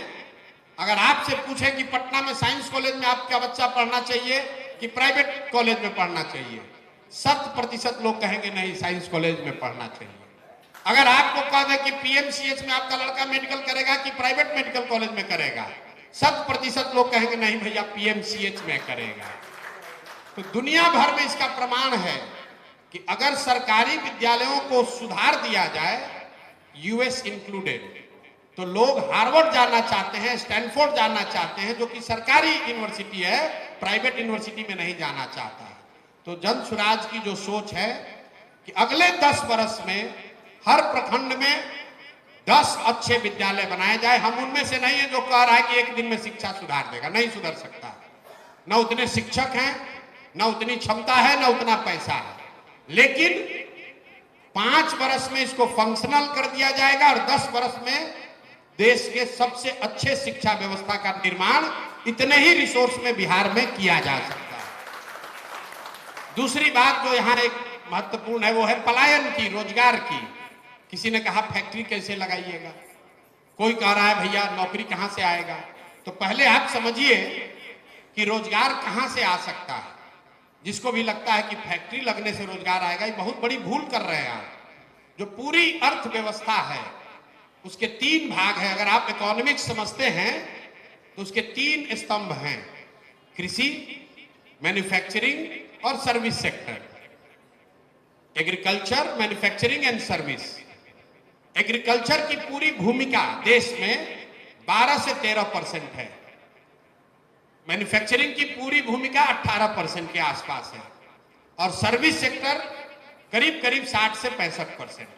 अगर आपसे पूछे कि पटना में साइंस कॉलेज में आपका बच्चा पढ़ना चाहिए कि प्राइवेट कॉलेज में पढ़ना चाहिए, 100% लोग कहेंगे नहीं, साइंस कॉलेज में पढ़ना चाहिए। अगर आपको कह दे कि PMCH में आपका लड़का मेडिकल करेगा कि प्राइवेट मेडिकल कॉलेज में करेगा, 100% लोग कहेंगे नहीं भैया PMCH में करेगा। तो दुनिया भर में इसका प्रमाण है कि अगर सरकारी विद्यालयों को सुधार दिया जाए, US इंक्लूडेड, तो लोग हार्वर्ड जाना चाहते हैं, स्टैनफोर्ड जाना चाहते हैं, जो कि सरकारी यूनिवर्सिटी है, प्राइवेट यूनिवर्सिटी में नहीं जाना चाहता है। तो जन सुराज की जो सोच है कि अगले 10 वर्ष में हर प्रखंड में 10 अच्छे विद्यालय बनाए जाए। हम उनमें से नहीं है जो कह रहा है कि एक दिन में शिक्षा सुधार देगा, नहीं सुधर सकता। न उतने शिक्षक हैं, न उतनी क्षमता है, न उतना पैसा है। लेकिन 5 वर्ष में इसको फंक्शनल कर दिया जाएगा और 10 वर्ष में देश के सबसे अच्छे शिक्षा व्यवस्था का निर्माण इतने ही रिसोर्स में बिहार में किया जा सकता है। दूसरी बात जो यहाँ एक महत्वपूर्ण है वो है पलायन की, रोजगार की। किसी ने कहा फैक्ट्री कैसे लगाइएगा, कोई कह रहा है भैया नौकरी कहां से आएगा। तो पहले आप समझिए कि रोजगार कहां से आ सकता है। जिसको भी लगता है कि फैक्ट्री लगने से रोजगार आएगा, ये बहुत बड़ी भूल कर रहे हैं आप। जो पूरी अर्थव्यवस्था है उसके 3 भाग हैं। अगर आप इकोनॉमिक्स समझते हैं तो उसके 3 स्तंभ हैं, कृषि, मैन्युफैक्चरिंग और service sector. Agriculture, manufacturing and service. Agriculture की पूरी भूमिका देश में 12 से 13% है। मैन्युफैक्चरिंग की पूरी भूमिका 18% के आसपास है और सर्विस सेक्टर करीब करीब 60 से 65%।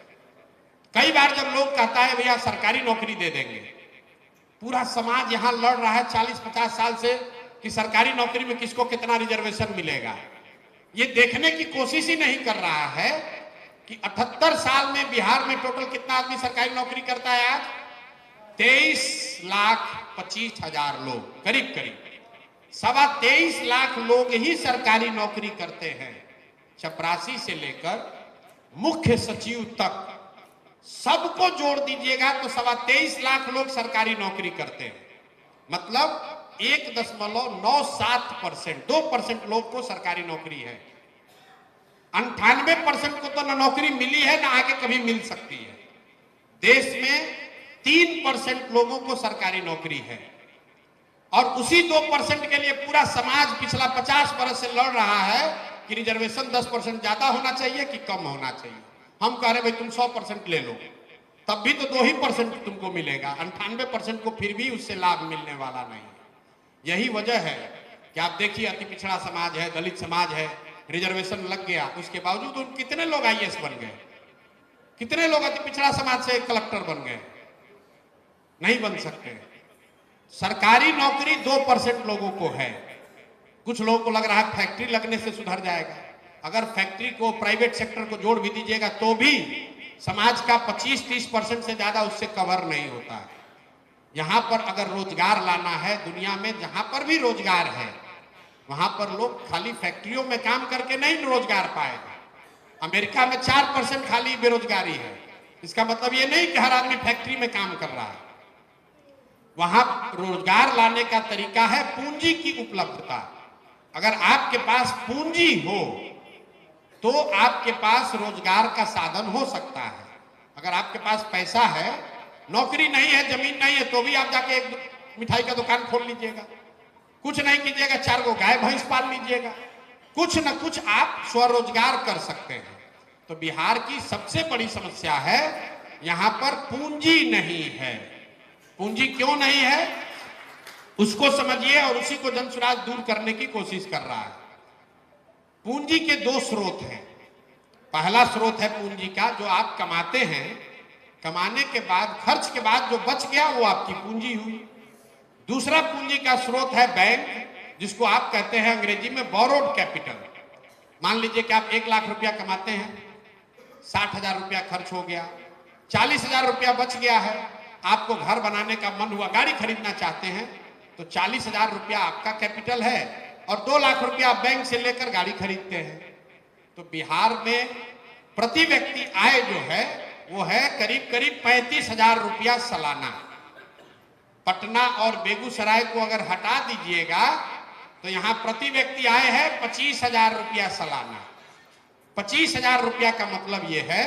कई बार जब लोग कहता है भैया सरकारी नौकरी दे देंगे, पूरा समाज यहां लड़ रहा है 40-50 साल से कि सरकारी नौकरी में किसको कितना रिजर्वेशन मिलेगा। ये देखने की कोशिश ही नहीं कर रहा है कि 78 साल में बिहार में टोटल कितना आदमी सरकारी नौकरी करता है आज? 23,25,000 लोग, करीब करीब 23.25 लाख लोग ही सरकारी नौकरी करते हैं। चपरासी से लेकर मुख्य सचिव तक सबको जोड़ दीजिएगा तो 23.25 लाख लोग सरकारी नौकरी करते हैं। मतलब 1.97%, 2% लोग को सरकारी नौकरी है। 98% को तो न नौकरी मिली है न आगे कभी मिल सकती है। देश में 3% लोगों को सरकारी नौकरी है और उसी 2% के लिए पूरा समाज पिछला 50 वर्ष से लड़ रहा है कि रिजर्वेशन 10% ज्यादा होना चाहिए कि कम होना चाहिए। हम कह रहे भाई तुम 100% ले लो, तब भी तो 2% तुमको मिलेगा, 98% को फिर भी उससे लाभ मिलने वाला नहीं। यही वजह है कि आप देखिए अति पिछड़ा समाज है, दलित समाज है, रिजर्वेशन लग गया, उसके बावजूद उन कितने लोग IAS बन गए, कितने लोग अति पिछड़ा समाज से कलेक्टर बन गए? नहीं बन सकते। सरकारी नौकरी 2% लोगों को है। कुछ लोगों को लग रहा है फैक्ट्री लगने से सुधर जाएगा। अगर फैक्ट्री को, प्राइवेट सेक्टर को जोड़ भी दीजिएगा तो भी समाज का 25-30% से ज्यादा उससे कवर नहीं होता है। यहां पर अगर रोजगार लाना है, दुनिया में जहां पर भी रोजगार है वहां पर लोग खाली फैक्ट्रियों में काम करके नहीं रोजगार पाएगा। अमेरिका में 4% खाली बेरोजगारी है। इसका मतलब ये नहीं कि हर आदमी फैक्ट्री में काम कर रहा है। वहां रोजगार लाने का तरीका है पूंजी की उपलब्धता। अगर आपके पास पूंजी हो तो आपके पास रोजगार का साधन हो सकता है। अगर आपके पास पैसा है, नौकरी नहीं है, जमीन नहीं है, तो भी आप जाके एक मिठाई का दुकान खोल लीजिएगा, कुछ नहीं कीजिएगा, 4 गो गाय भैंस पाल लीजिएगा, कुछ न कुछ आप स्वरोजगार कर सकते हैं। तो बिहार की सबसे बड़ी समस्या है यहां पर पूंजी नहीं है। पूंजी क्यों नहीं है उसको समझिए और उसी को जनसुराज दूर करने की कोशिश कर रहा है। पूंजी के 2 स्रोत हैं। पहला स्रोत है पूंजी का जो आप कमाते हैं, कमाने के बाद, खर्च के बाद जो बच गया वो आपकी पूंजी हुई। दूसरा पूंजी का स्रोत है बैंक, जिसको आप कहते हैं अंग्रेजी में बोरोड कैपिटल। मान लीजिए कि आप 1 लाख रुपया कमाते हैं, 60,000 रुपया खर्च हो गया, 40,000 रुपया बच गया है, आपको घर बनाने का मन हुआ, गाड़ी खरीदना चाहते हैं, तो 40,000 रुपया आपका कैपिटल है और 2 लाख रुपया बैंक से लेकर गाड़ी खरीदते हैं। तो बिहार में प्रति व्यक्ति आय जो है वो है करीब करीब 35,000 रुपया सालाना। पटना और बेगूसराय को अगर हटा दीजिएगा तो यहां प्रति व्यक्ति आय है 25,000 रुपया सालाना। 25,000 रुपया का मतलब यह है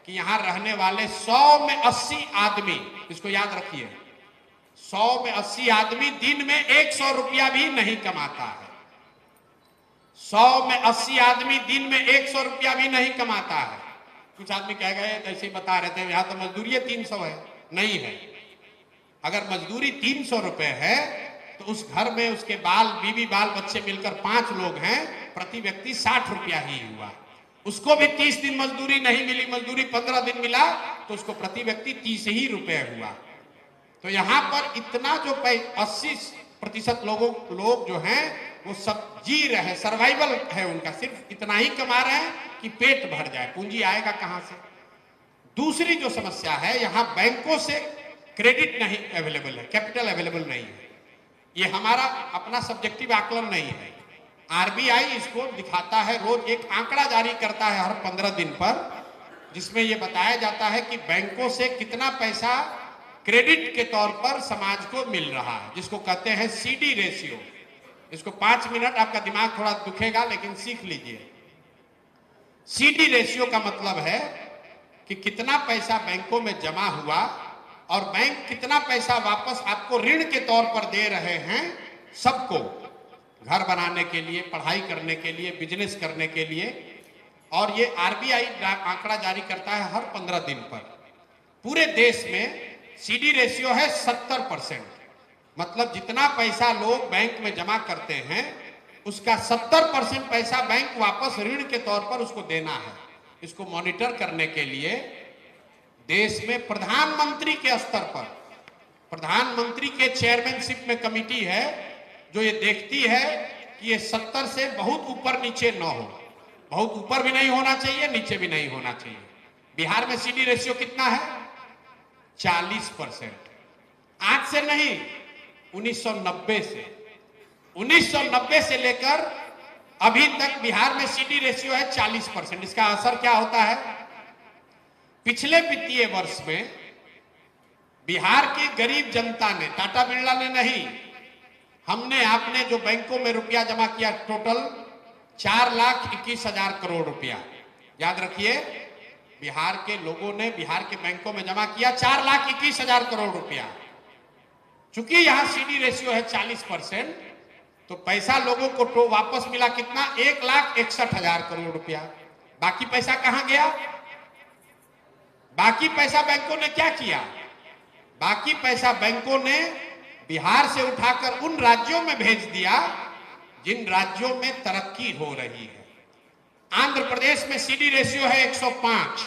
कि यहां रहने वाले 100 में 80 आदमी, इसको याद रखिए, 100 में 80 आदमी दिन में 100 रुपया भी नहीं कमाता है। 100 में 80 आदमी दिन में 100 रुपया भी नहीं कमाता है। कुछ आदमी कह गए ऐसे ही बता रहे थे यहां तो मजदूरी 300 है, नहीं है। अगर मजदूरी 300 रुपए है तो उस घर में उसके बीवी बाल बच्चे मिलकर 5 लोग हैं, प्रति व्यक्ति 60 रुपया ही हुआ। उसको भी 30 दिन मजदूरी नहीं मिली, मजदूरी 15 दिन मिला तो उसको प्रति व्यक्ति 30 ही रुपए हुआ। तो यहाँ पर इतना जो 80% लोग जो हैं वो सब जी रहे हैं, सर्वाइवल है उनका, सिर्फ इतना ही कमा रहे हैं कि पेट भर जाए, पूंजी आएगा कहां से। दूसरी जो समस्या है, यहाँ बैंकों से क्रेडिट नहीं अवेलेबल है, कैपिटल अवेलेबल नहीं है। ये हमारा अपना सब्जेक्टिव आकलन नहीं है, आरबीआई इसको दिखाता है, रोज एक आंकड़ा जारी करता है हर 15 दिन पर, जिसमें यह बताया जाता है कि बैंकों से कितना पैसा क्रेडिट के तौर पर समाज को मिल रहा है, जिसको कहते हैं सीडी रेशियो। इसको 5 मिनट आपका दिमाग थोड़ा दुखेगा लेकिन सीख लीजिए। सीडी रेशियो का मतलब है कि कितना पैसा बैंकों में जमा हुआ और बैंक कितना पैसा वापस आपको ऋण के तौर पर दे रहे हैं, सबको, घर बनाने के लिए, पढ़ाई करने के लिए, बिजनेस करने के लिए। और ये आरबीआई आंकड़ा जारी करता है हर 15 दिन पर। पूरे देश में सीडी रेशियो है 70%, मतलब जितना पैसा लोग बैंक में जमा करते हैं उसका 70% पैसा बैंक वापस ऋण के तौर पर उसको देना है। इसको मॉनिटर करने के लिए देश में प्रधानमंत्री के स्तर पर, प्रधानमंत्री के चेयरमैनशिप में कमेटी है जो ये देखती है कि ये 70 से बहुत ऊपर नीचे न हो, बहुत ऊपर भी नहीं होना चाहिए, नीचे भी नहीं होना चाहिए। बिहार में सीडी रेशियो कितना है? 40%। आज से नहीं, 1990 से, 1990 से लेकर अभी तक बिहार में सीडी रेशियो है 40%। इसका असर क्या होता है? पिछले वित्तीय वर्ष में बिहार की गरीब जनता ने, टाटा बिरला ने नहीं, हमने आपने जो बैंकों में रुपया जमा किया, टोटल 4,21,000 करोड़ रुपया। याद रखिए, बिहार के लोगों ने बिहार के बैंकों में जमा किया 4,21,000 करोड़ रुपया। चूंकि यहां सीडी रेशियो है 40%, तो पैसा लोगों को तो वापस मिला कितना? 1,61,000 करोड़ रुपया। बाकी पैसा कहां गया? बाकी पैसा बैंकों ने क्या किया? बाकी पैसा बैंकों ने बिहार से उठाकर उन राज्यों में भेज दिया जिन राज्यों में तरक्की हो रही है। आंध्र प्रदेश में सीडी रेशियो है 105,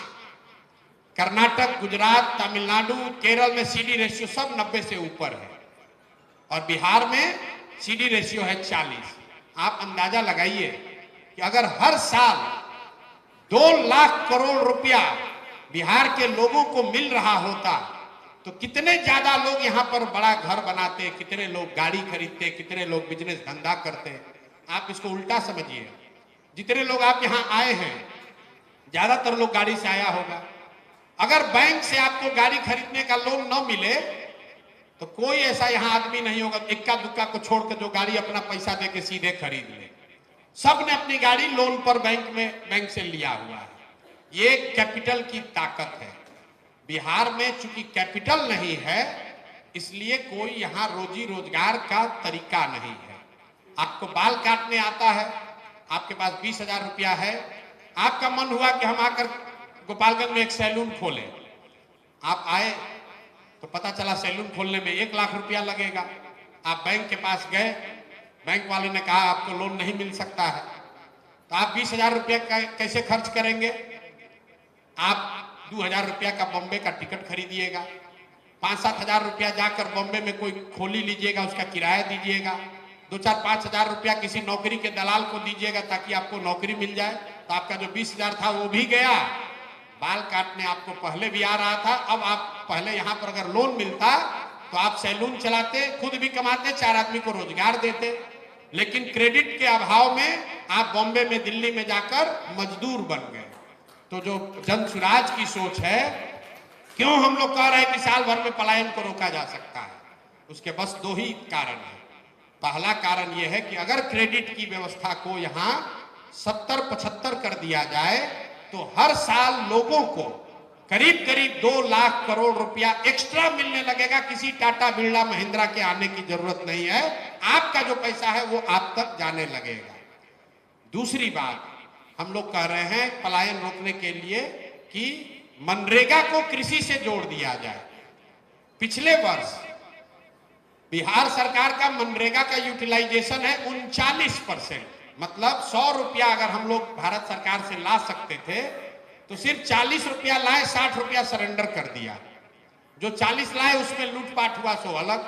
कर्नाटक, गुजरात, तमिलनाडु, केरल में सीडी रेशियो सब 90 से ऊपर है, और बिहार में सीडी रेशियो है 40। आप अंदाजा लगाइए कि अगर हर साल 2 लाख करोड़ रुपया बिहार के लोगों को मिल रहा होता तो कितने ज्यादा लोग यहां पर बड़ा घर बनाते, कितने लोग गाड़ी खरीदते, कितने लोग बिजनेस धंधा करते। आप इसको उल्टा समझिए, जितने लोग आप यहां आए हैं ज्यादातर लोग गाड़ी से आया होगा। अगर बैंक से आपको गाड़ी खरीदने का लोन न मिले तो कोई ऐसा यहां आदमी नहीं होगा, इक्का दुक्का को छोड़कर, जो गाड़ी अपना पैसा देके सीधे खरीद ले। सब ने अपनी गाड़ी लोन पर बैंक से लिया हुआ है। ये कैपिटल की ताकत है। बिहार में चूंकि कैपिटल नहीं है, इसलिए कोई यहां रोजी रोजगार का तरीका नहीं है। आपको बाल काटने आता है, आपके पास 20,000 रुपया है, आपका मन हुआ कि हम आकर गोपालगंज में एक सैलून खोलें। आप आए तो पता चला सैलून खोलने में 1 लाख रुपया लगेगा। आप बैंक के पास गए, बैंक वाले ने कहा आपको लोन नहीं मिल सकता है, तो आप 20,000 रुपया कैसे खर्च करेंगे? आप 2,000 रुपया का बॉम्बे का टिकट खरीदिएगा, 5-7 हजार रुपया जाकर बॉम्बे में कोई खोली लीजिएगा, उसका किराया दीजिएगा, 2-4-5 हजार रुपया किसी नौकरी के दलाल को दीजिएगा ताकि आपको नौकरी मिल जाए। तो आपका जो 20,000 था वो भी गया। बाल काटने आपको पहले भी आ रहा था, अब आप पहले यहाँ पर अगर लोन मिलता तो आप सैलून चलाते, खुद भी कमाते, 4 आदमी को रोजगार देते। लेकिन क्रेडिट के अभाव में आप बॉम्बे में, दिल्ली में जाकर मजदूर बन गए। तो जो जन सुराज की सोच है, क्यों हम लोग कह रहे हैं कि साल भर में पलायन को रोका जा सकता है, उसके बस 2 ही कारण है। पहला कारण यह है कि अगर क्रेडिट की व्यवस्था को यहाँ 70-75 कर दिया जाए तो हर साल लोगों को करीब करीब 2 लाख करोड़ रुपया एक्स्ट्रा मिलने लगेगा। किसी टाटा बिरला महिंद्रा के आने की जरूरत नहीं है, आपका जो पैसा है वो आप तक जाने लगेगा। दूसरी बात, हम लोग कह रहे हैं पलायन रोकने के लिए कि मनरेगा को कृषि से जोड़ दिया जाए। पिछले वर्ष बिहार सरकार का मनरेगा का यूटिलाइजेशन है 39%। मतलब 100 रुपया अगर हम लोग भारत सरकार से ला सकते थे तो सिर्फ 40 रुपया लाए, 60 रुपया सरेंडर कर दिया। जो 40 लाए उसमें लूटपाट हुआ सो अलग,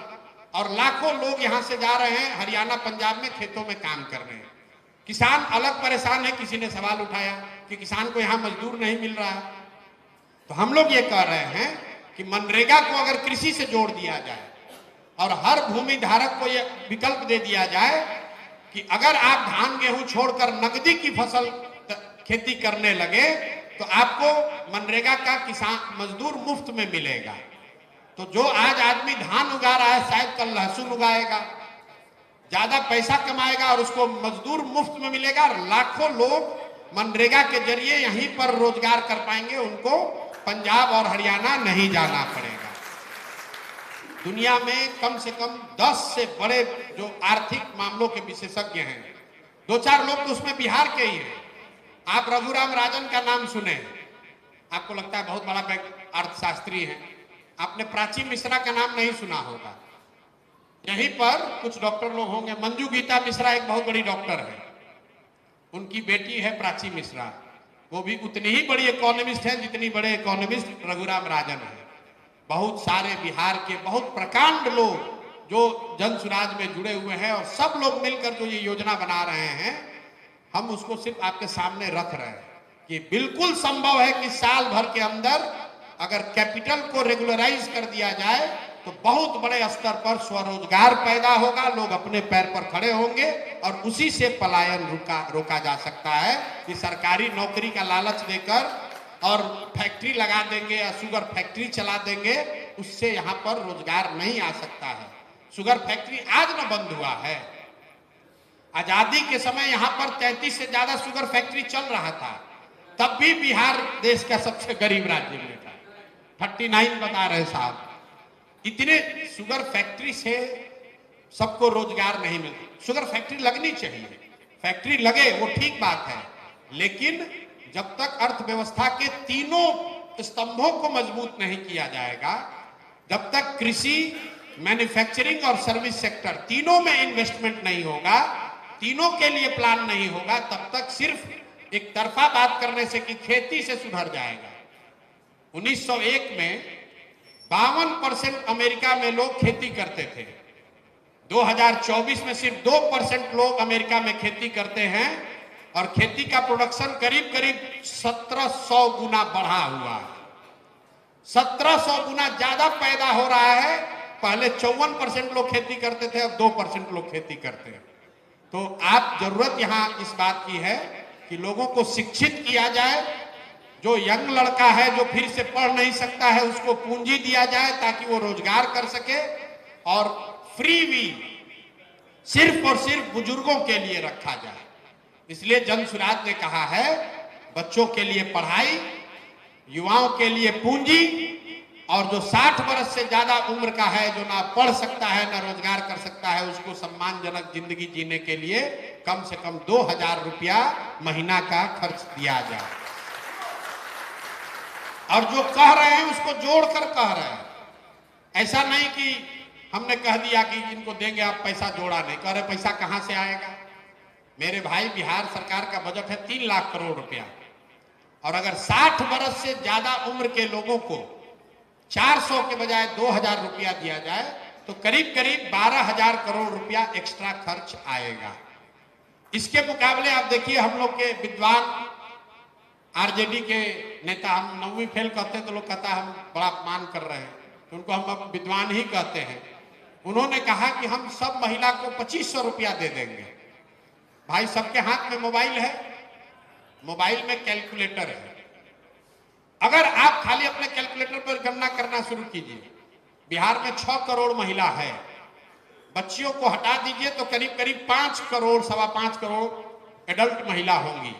और लाखों लोग यहां से जा रहे हैं हरियाणा पंजाब में खेतों में काम कर रहे हैं। किसान अलग परेशान है। किसी ने सवाल उठाया कि किसान को यहां मजदूर नहीं मिल रहा है। तो हम लोग ये कह रहे हैं कि मनरेगा को अगर कृषि से जोड़ दिया जाए और हर भूमि धारक को ये विकल्प दे दिया जाए कि अगर आप धान गेहूं छोड़कर नकदी की फसल खेती करने लगे तो आपको मनरेगा का किसान मजदूर मुफ्त में मिलेगा। तो जो आज आदमी धान उगा रहा है शायद कल लहसुन उगाएगा, ज्यादा पैसा कमाएगा और उसको मजदूर मुफ्त में मिलेगा, और लाखों लोग मनरेगा के जरिए यहीं पर रोजगार कर पाएंगे। उनको पंजाब और हरियाणा नहीं जाना पड़ेगा। दुनिया में कम से कम 10 से बड़े जो आर्थिक मामलों के विशेषज्ञ हैं, 2-4 लोग तो उसमें बिहार के ही हैं। आप रघुराम राजन का नाम सुने, आपको लगता है बहुत बड़ा अर्थशास्त्री है। आपने प्राची मिश्रा का नाम नहीं सुना होगा। यहीं पर कुछ डॉक्टर लोग होंगे। मंजू गीता मिश्रा एक बहुत बड़ी डॉक्टर है, उनकी बेटी है प्राची मिश्रा। वो भी उतनी ही बड़ी इकोनॉमिस्ट है जितनी बड़े इकोनॉमिस्ट रघुराम राजन है। बहुत सारे बिहार के बहुत प्रकांड लोग जो जन सुराज में जुड़े हुए हैं, और सब लोग मिलकर जो ये योजना बना रहे हैं, हम उसको सिर्फ आपके सामने रख रहे हैं कि बिल्कुल संभव है कि साल भर के अंदर अगर कैपिटल को रेगुलराइज कर दिया जाए तो बहुत बड़े स्तर पर स्वरोजगार पैदा होगा, लोग अपने पैर पर खड़े होंगे और उसी से पलायन रोका जा सकता है। कि सरकारी नौकरी का लालच देकर और फैक्ट्री लगा देंगे या शुगर फैक्ट्री चला देंगे, उससे यहाँ पर रोजगार नहीं आ सकता है। शुगर फैक्ट्री आज न बंद हुआ है। आजादी के समय यहाँ पर 33 से ज्यादा शुगर फैक्ट्री चल रहा था, तब भी बिहार देश का सबसे गरीब राज्य में था। 39 बता रहे साहब। इतने शुगर फैक्ट्री से सबको रोजगार नहीं मिलता। शुगर फैक्ट्री लगनी चाहिए, फैक्ट्री लगे वो ठीक बात है, लेकिन जब तक अर्थव्यवस्था के तीनों स्तंभों को मजबूत नहीं किया जाएगा, जब तक कृषि, मैन्युफैक्चरिंग और सर्विस सेक्टर तीनों में इन्वेस्टमेंट नहीं होगा, तीनों के लिए प्लान नहीं होगा, तब तक सिर्फ एक तरफा बात करने से कि खेती से सुधर जाएगा। 1901 में 52% अमेरिका में लोग खेती करते थे। 2024 में सिर्फ 2% लोग अमेरिका में खेती करते हैं, और खेती का प्रोडक्शन करीब करीब 1700 गुना बढ़ा हुआ है। 1700 गुना ज्यादा पैदा हो रहा है। पहले 54% लोग खेती करते थे, अब 2% लोग खेती करते हैं। तो आप जरूरत यहां इस बात की है कि लोगों को शिक्षित किया जाए। जो यंग लड़का है जो फिर से पढ़ नहीं सकता है, उसको पूंजी दिया जाए ताकि वो रोजगार कर सके, और फ्री भी सिर्फ और सिर्फ बुजुर्गों के लिए रखा जाए। इसलिए जन सुराज ने कहा है बच्चों के लिए पढ़ाई, युवाओं के लिए पूंजी, और जो 60 वर्ष से ज्यादा उम्र का है, जो ना पढ़ सकता है ना रोजगार कर सकता है, उसको सम्मानजनक जिंदगी जीने के लिए कम से कम 2000 रुपया महीना का खर्च दिया जाए। और जो कह रहे हैं उसको जोड़कर कह रहे हैं। ऐसा नहीं कि हमने कह दिया कि इनको देंगे आप पैसा जोड़ा नहीं, कह रहे पैसा कहां से आएगा। मेरे भाई, बिहार सरकार का बजट है 3 लाख करोड़ रुपया, और अगर 60 वर्ष से ज्यादा उम्र के लोगों को 400 के बजाय 2000 रुपया दिया जाए तो करीब करीब 12,000 करोड़ रुपया एक्स्ट्रा खर्च आएगा। इसके मुकाबले आप देखिए, हम लोग के विद्वान आरजेडी के नेता, हम 9वीं फेल कहते हैं तो लोग कहता है हम बड़ा अपमान कर रहे हैं, तो उनको हम अब विद्वान ही कहते हैं। उन्होंने कहा कि हम सब महिला को 2500 रुपया दे देंगे। भाई, सबके हाथ में मोबाइल है, मोबाइल में कैलकुलेटर है। अगर आप खाली अपने कैलकुलेटर पर गणना करना शुरू कीजिए, बिहार में 6 करोड़ महिला है, बच्चियों को हटा दीजिए तो करीब करीब 5 करोड़, 5.25 करोड़ एडल्ट महिला होंगी।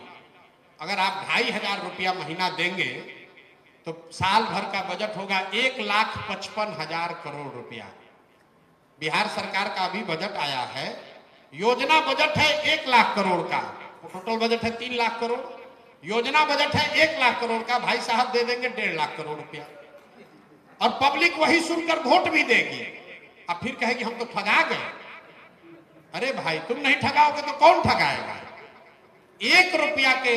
अगर आप 2500 रुपया महीना देंगे तो साल भर का बजट होगा 1,55,000 करोड़ रुपया। बिहार सरकार का अभी बजट आया है, योजना बजट है 1 लाख करोड़ का, टोटल बजट है 3 लाख करोड़, योजना बजट है 1 लाख करोड़ का। भाई साहब दे देंगे 1.5 लाख करोड़ रुपया, और पब्लिक वही सुनकर वोट भी देगी। अब फिर कहे कि हम तो ठगा गए। अरे भाई तुम नहीं ठगाओगे तो कौन ठगाएगा? 1 रुपया के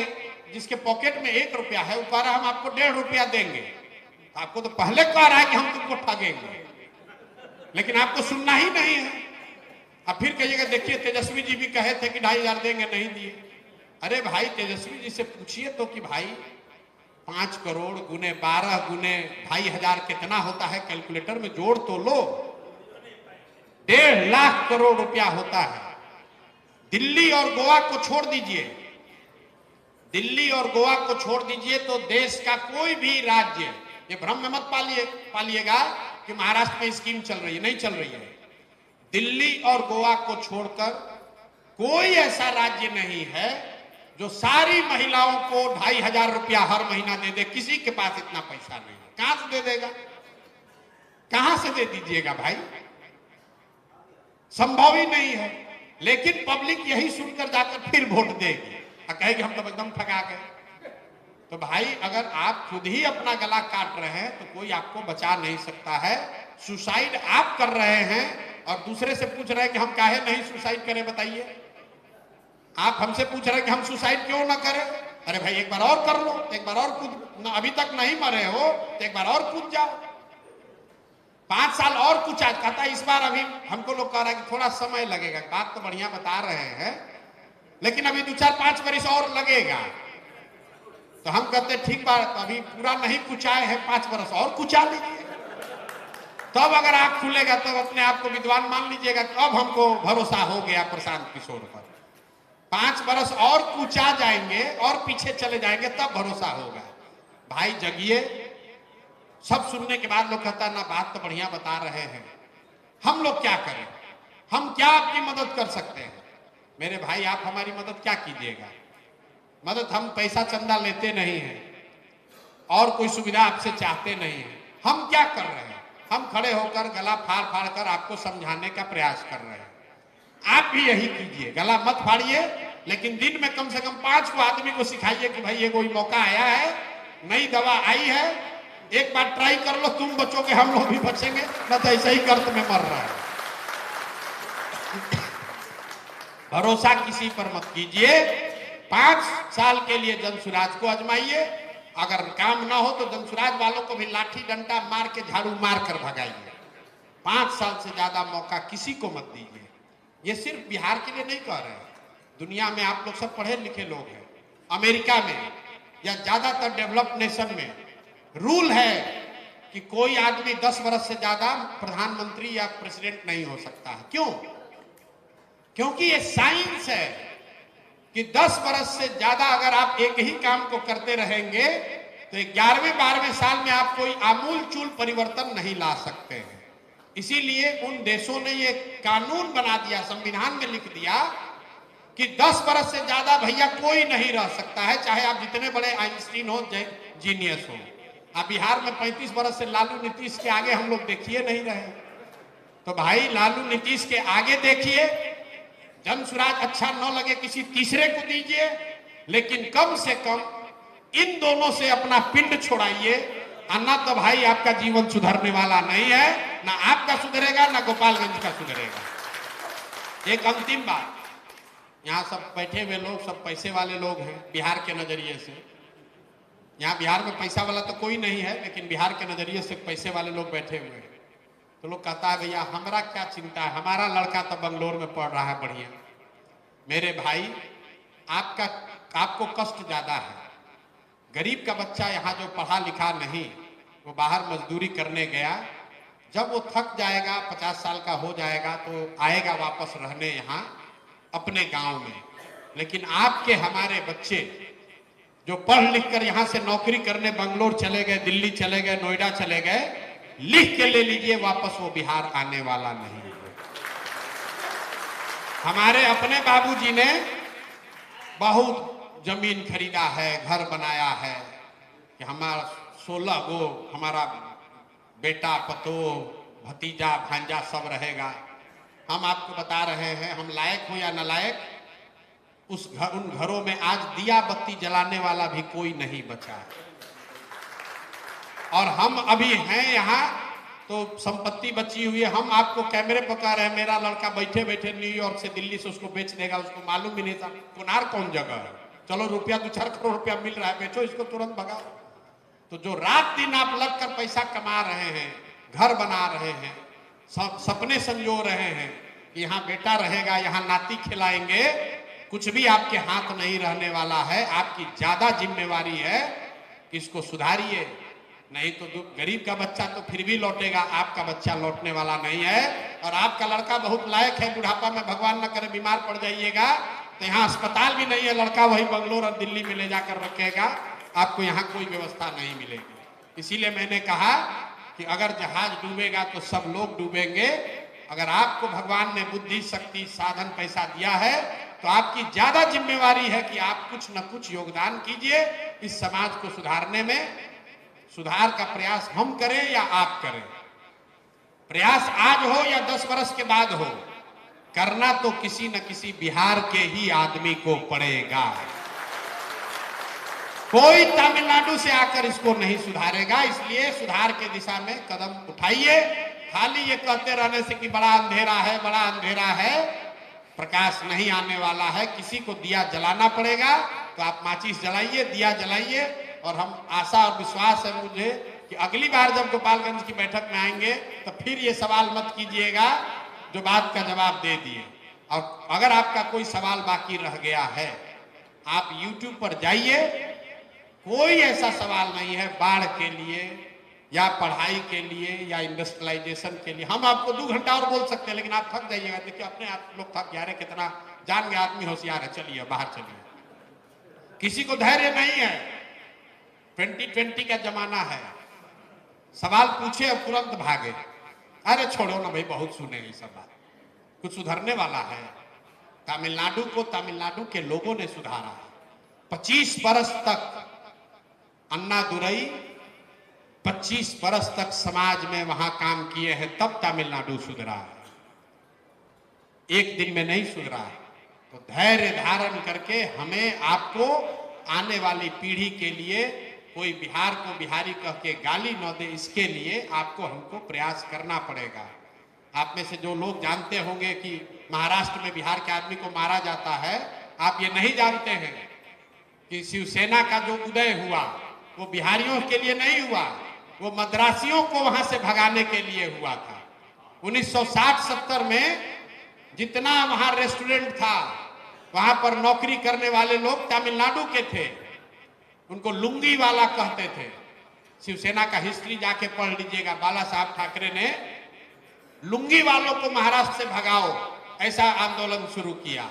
जिसके पॉकेट में 1 रुपया है वो कह रहा है हम आपको 1.5 रुपया देंगे। आपको तो पहले कह रहा है कि हम तुमको ठगेंगे, लेकिन आपको सुनना ही नहीं है। अब फिर कहिएगा देखिए तेजस्वी जी भी कहे थे कि 2,500 देंगे, नहीं दिए। अरे भाई तेजस्वी जी से पूछिए तो कि भाई 5 करोड़ गुने 12 गुने 2,500 कितना होता है, कैलकुलेटर में जोड़ तो लो। 1.5 लाख करोड़ रुपया होता है। दिल्ली और गोवा को छोड़ दीजिए, दिल्ली और गोवा को छोड़ दीजिए तो देश का कोई भी राज्य, ये भ्रम में मत पालिएगा कि महाराष्ट्र में स्कीम चल रही है, नहीं चल रही है। दिल्ली और गोवा को छोड़कर कोई ऐसा राज्य नहीं है जो सारी महिलाओं को 2,500 रुपया हर महीना दे दे। किसी के पास इतना पैसा नहीं है। कहां से दे देगा? कहां से दे दीजिएगा भाई? संभव ही नहीं है। लेकिन पब्लिक यही सुनकर जाकर फिर वोट देगी और कहेगी हम तो एकदम ठगा गए। तो भाई अगर आप खुद ही अपना गला काट रहे हैं तो कोई आपको बचा नहीं सकता है। सुसाइड आप कर रहे हैं और दूसरे से पूछ रहे हैं कि हम काहे नहीं सुसाइड करें, बताइए। आप हमसे पूछ रहे हैं कि हम सुसाइड क्यों ना करें। अरे भाई एक बार और कर लो, एक बार और कूद, अभी तक नहीं मरे हो तो एक बार और कूद जाओ। 5 साल और कुछ आज कहता इस बार, अभी हमको लोग कह रहा है कि थोड़ा समय लगेगा। बात तो बढ़िया बता रहे हैं, लेकिन अभी 2-4-5 वर्ष और लगेगा। तो हम कहते ठीक बात, अभी पूरा नहीं कुचाए हैं, 5 वर्ष और कुचा लीजिए। तब अगर आंख खुलेगा तब अपने आप को विद्वान मान लीजिएगा कि अब हमको भरोसा हो गया प्रशांत किशोर पर। 5 वर्ष और कुचा जाएंगे और पीछे चले जाएंगे तब भरोसा होगा। भाई जगिए। सब सुनने के बाद लोग कहता है ना बात तो बढ़िया बता रहे हैं, हम लोग क्या करें, हम क्या आपकी मदद कर सकते हैं? मेरे भाई आप हमारी मदद क्या कीजिएगा? मदद हम पैसा चंदा लेते नहीं हैं और कोई सुविधा आपसे चाहते नहीं है। हम क्या कर रहे हैं? हम खड़े होकर गला फाड़ फाड़ कर आपको समझाने का प्रयास कर रहे हैं। आप भी यही कीजिए, गला मत फाड़िए, लेकिन दिन में कम से कम 5 को आदमी को सिखाइए कि भाई ये कोई मौका आया है, नई दवा आई है, एक बार ट्राई कर लो, तुम बचोगे हम लोग भी बचेंगे, न तो ऐसे ही गर्त में मर रहा है। भरोसा किसी पर मत कीजिए। 5 साल के लिए जनसुराज को आजमाइए। अगर काम ना हो तो जनसुराज वालों को भी लाठी डंडा मार के झाड़ू मार कर भगाइए। 5 साल से ज्यादा मौका किसी को मत दीजिए। ये सिर्फ बिहार के लिए नहीं कह रहे हैं, दुनिया में आप लोग सब पढ़े लिखे लोग हैं। अमेरिका में या ज्यादातर डेवलप्ड नेशन में रूल है कि कोई आदमी 10 वर्ष से ज्यादा प्रधानमंत्री या प्रेसिडेंट नहीं हो सकता है। क्यों? क्योंकि ये साइंस है कि 10 वर्ष से ज्यादा अगर आप एक ही काम को करते रहेंगे तो 11वें-12वें साल में आप कोई आमूल चूल परिवर्तन नहीं ला सकते हैं। इसीलिए उन देशों ने ये कानून बना दिया, संविधान में लिख दिया कि 10 वर्ष से ज्यादा भैया कोई नहीं रह सकता है, चाहे आप जितने बड़े आइंस्टीन हो, जीनियस हो। आप बिहार में 35 वर्ष से लालू नीतीश के आगे हम लोग देखिए नहीं रहे। तो भाई लालू नीतीश के आगे देखिए, जनसुराज अच्छा न लगे किसी तीसरे को दीजिए, लेकिन कम से कम इन दोनों से अपना पिंड छोड़ाइए। अन्ना तो भाई आपका जीवन सुधरने वाला नहीं है, ना आपका सुधरेगा ना गोपालगंज का सुधरेगा। एक अंतिम बात, यहाँ सब बैठे हुए लोग सब पैसे वाले लोग हैं बिहार के नजरिए से। यहाँ बिहार में पैसा वाला तो कोई नहीं है, लेकिन बिहार के नजरिए से पैसे वाले लोग बैठे हुए हैं। तो लोग कहता है भैया हमारा क्या चिंता है, हमारा लड़का तो बंगलोर में पढ़ रहा है बढ़िया। मेरे भाई आपको कष्ट ज्यादा है। गरीब का बच्चा यहाँ जो पढ़ा लिखा नहीं, वो बाहर मजदूरी करने गया, जब वो थक जाएगा 50 साल का हो जाएगा तो आएगा वापस रहने यहाँ अपने गांव में। लेकिन आपके हमारे बच्चे जो पढ़ लिख कर यहाँ से नौकरी करने बंगलोर चले गए, दिल्ली चले गए, नोएडा चले गए, लिख के ले लीजिए वापस वो बिहार आने वाला नहीं है। हमारे अपने बाबूजी ने बहुत जमीन खरीदा है, घर बनाया है कि हमारा 16 गो हमारा बेटा पतो भतीजा भांजा सब रहेगा। हम आपको बता रहे हैं, हम लायक हो या नालायक, उन घरों में आज दिया बत्ती जलाने वाला भी कोई नहीं बचा है। और हम अभी हैं यहाँ तो संपत्ति बची हुई है। हम आपको कैमरे पर कह रहे हैं, मेरा लड़का बैठे बैठे न्यूयॉर्क से दिल्ली से उसको बेच देगा, उसको मालूम भी नहीं था कुनार कौन जगह है। चलो रुपया 2-4 करोड़ रुपया मिल रहा है, बेचो इसको, तुरंत भगाओ। तो जो रात दिन आप लगकर पैसा कमा रहे हैं, घर बना रहे हैं, सपने संजो रहे हैं, यहाँ बेटा रहेगा, यहाँ नाती खिलाएंगे, कुछ भी आपके हाथ नहीं रहने वाला है। आपकी ज्यादा जिम्मेवारी है कि इसको सुधारिए, नहीं तो गरीब का बच्चा तो फिर भी लौटेगा, आपका बच्चा लौटने वाला नहीं है। और आपका लड़का बहुत लायक है, बुढ़ापा में भगवान न करे बीमार पड़ जाइएगा तो यहाँ अस्पताल भी नहीं है, लड़का वही बंगलोर और दिल्ली में ले जाकर रखेगा, आपको यहाँ कोई व्यवस्था नहीं मिलेगी। इसीलिए मैंने कहा कि अगर जहाज डूबेगा तो सब लोग डूबेंगे। अगर आपको भगवान ने बुद्धि, शक्ति, साधन, पैसा दिया है तो आपकी ज्यादा जिम्मेवारी है कि आप कुछ न कुछ योगदान कीजिए इस समाज को सुधारने में। सुधार का प्रयास हम करें या आप करें, प्रयास आज हो या 10 वर्ष के बाद हो, करना तो किसी न किसी बिहार के ही आदमी को पड़ेगा। कोई तमिलनाडु से आकर इसको नहीं सुधारेगा। इसलिए सुधार के दिशा में कदम उठाइए। खाली ये कहते रहने से कि बड़ा अंधेरा है, बड़ा अंधेरा है, प्रकाश नहीं आने वाला है। किसी को दिया जलाना पड़ेगा, तो आप माचिस जलाइए, दिया जलाइए। और हम आशा और विश्वास है मुझे कि अगली बार जब गोपालगंज की बैठक में आएंगे तो फिर ये सवाल मत कीजिएगा जो बात का जवाब दे दिए। और अगर आपका कोई सवाल बाकी रह गया है, आप YouTube पर जाइए, कोई ऐसा सवाल नहीं है बाढ़ के लिए या पढ़ाई के लिए या इंडस्ट्रियलाइजेशन के लिए। हम आपको 2 घंटा और बोल सकते हैं, लेकिन आप थक जाइएगा। देखिए अपने आप लोग थक जा रहे, कितना जान गया आदमी होशियार है। चलिए बाहर चलिए, किसी को धैर्य नहीं है। 2020 का जमाना है, सवाल पूछे और तुरंत भागे। अरे छोड़ो ना भाई, बहुत सुने ये सब बात, कुछ सुधरने वाला है। तमिलनाडु को तमिलनाडु के लोगों ने सुधारा है। 25 बरस तक अन्ना दुरई 25 बरस तक समाज में वहां काम किए हैं, तब तमिलनाडु सुधरा है, एक दिन में नहीं सुधरा है। तो धैर्य धारण करके हमें आपको आने वाली पीढ़ी के लिए कोई बिहार को बिहारी कह के गाली न दे, इसके लिए आपको हमको प्रयास करना पड़ेगा। आप में से जो लोग जानते होंगे कि महाराष्ट्र में बिहार के आदमी को मारा जाता है, आप ये नहीं जानते हैं कि शिवसेना का जो उदय हुआ वो बिहारियों के लिए नहीं हुआ, वो मद्रासियों को वहां से भगाने के लिए हुआ था। 1960-70 में जितना वहां रेस्टोरेंट था, वहां पर नौकरी करने वाले लोग तमिलनाडु के थे, उनको लुंगी वाला कहते थे। शिवसेना का हिस्ट्री जाके पढ़ लीजिएगा, बाला साहब ठाकरे ने लुंगी वालों को महाराष्ट्र से भगाओ ऐसा आंदोलन शुरू किया।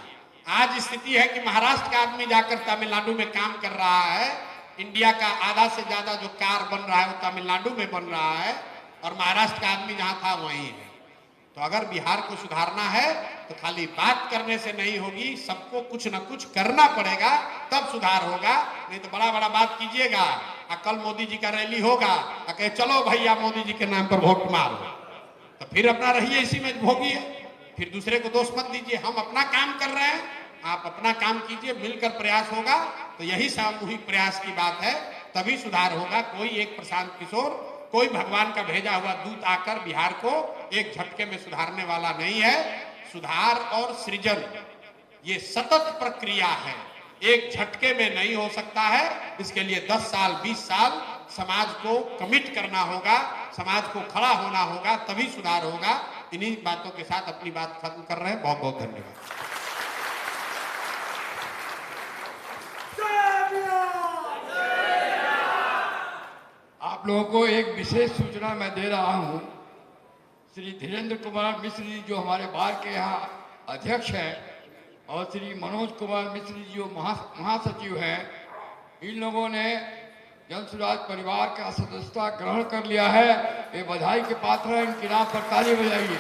आज स्थिति है कि महाराष्ट्र का आदमी जाकर तमिलनाडु में काम कर रहा है। इंडिया का आधा से ज्यादा जो कार बन रहा है वो तमिलनाडु में बन रहा है, और महाराष्ट्र का आदमी जहां था वहीं है। तो अगर बिहार को सुधारना है तो खाली बात करने से नहीं होगी, सबको कुछ न कुछ करना पड़ेगा, तब सुधार होगा। नहीं तो बड़ा बड़ा बात कीजिएगा, कल मोदी जी का रैली होगा, कहे चलो भैया मोदी जी के नाम पर वोट मारो, तो फिर अपना रहिए इसी में भोगिए, फिर दूसरे को दोष मत दीजिए। हम अपना काम कर रहे हैं, आप अपना काम कीजिए, मिलकर प्रयास होगा। तो यही सामूहिक प्रयास की बात है, तभी सुधार होगा। कोई एक प्रशांत किशोर, कोई भगवान का भेजा हुआ दूत आकर बिहार को एक झटके में सुधारने वाला नहीं है। सुधार और सृजन ये सतत प्रक्रिया है, एक झटके में नहीं हो सकता है। इसके लिए 10 साल 20 साल समाज को कमिट करना होगा, समाज को खड़ा होना होगा, तभी सुधार होगा। इन्हीं बातों के साथ अपनी बात खत्म कर रहे हैं। बहुत बहुत धन्यवाद। आप लोगों को एक विशेष सूचना मैं दे रहा हूं। श्री धीरेन्द्र कुमार मिश्र जी जो हमारे बार के यहाँ अध्यक्ष हैं, और श्री मनोज कुमार मिश्र जी जो महासचिव हैं, इन लोगों ने जन सुराज परिवार का सदस्यता ग्रहण कर लिया है। ये बधाई के पात्र हैं, इनके नाम पर ताली बजाइए।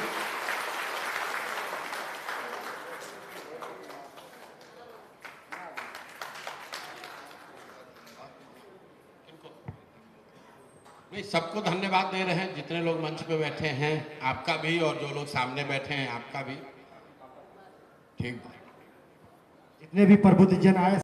नहीं, सबको धन्यवाद दे रहे हैं जितने लोग मंच पे बैठे हैं, आपका भी, और जो लोग सामने बैठे हैं आपका भी। ठीक, जितने भी प्रबुद्ध जन आए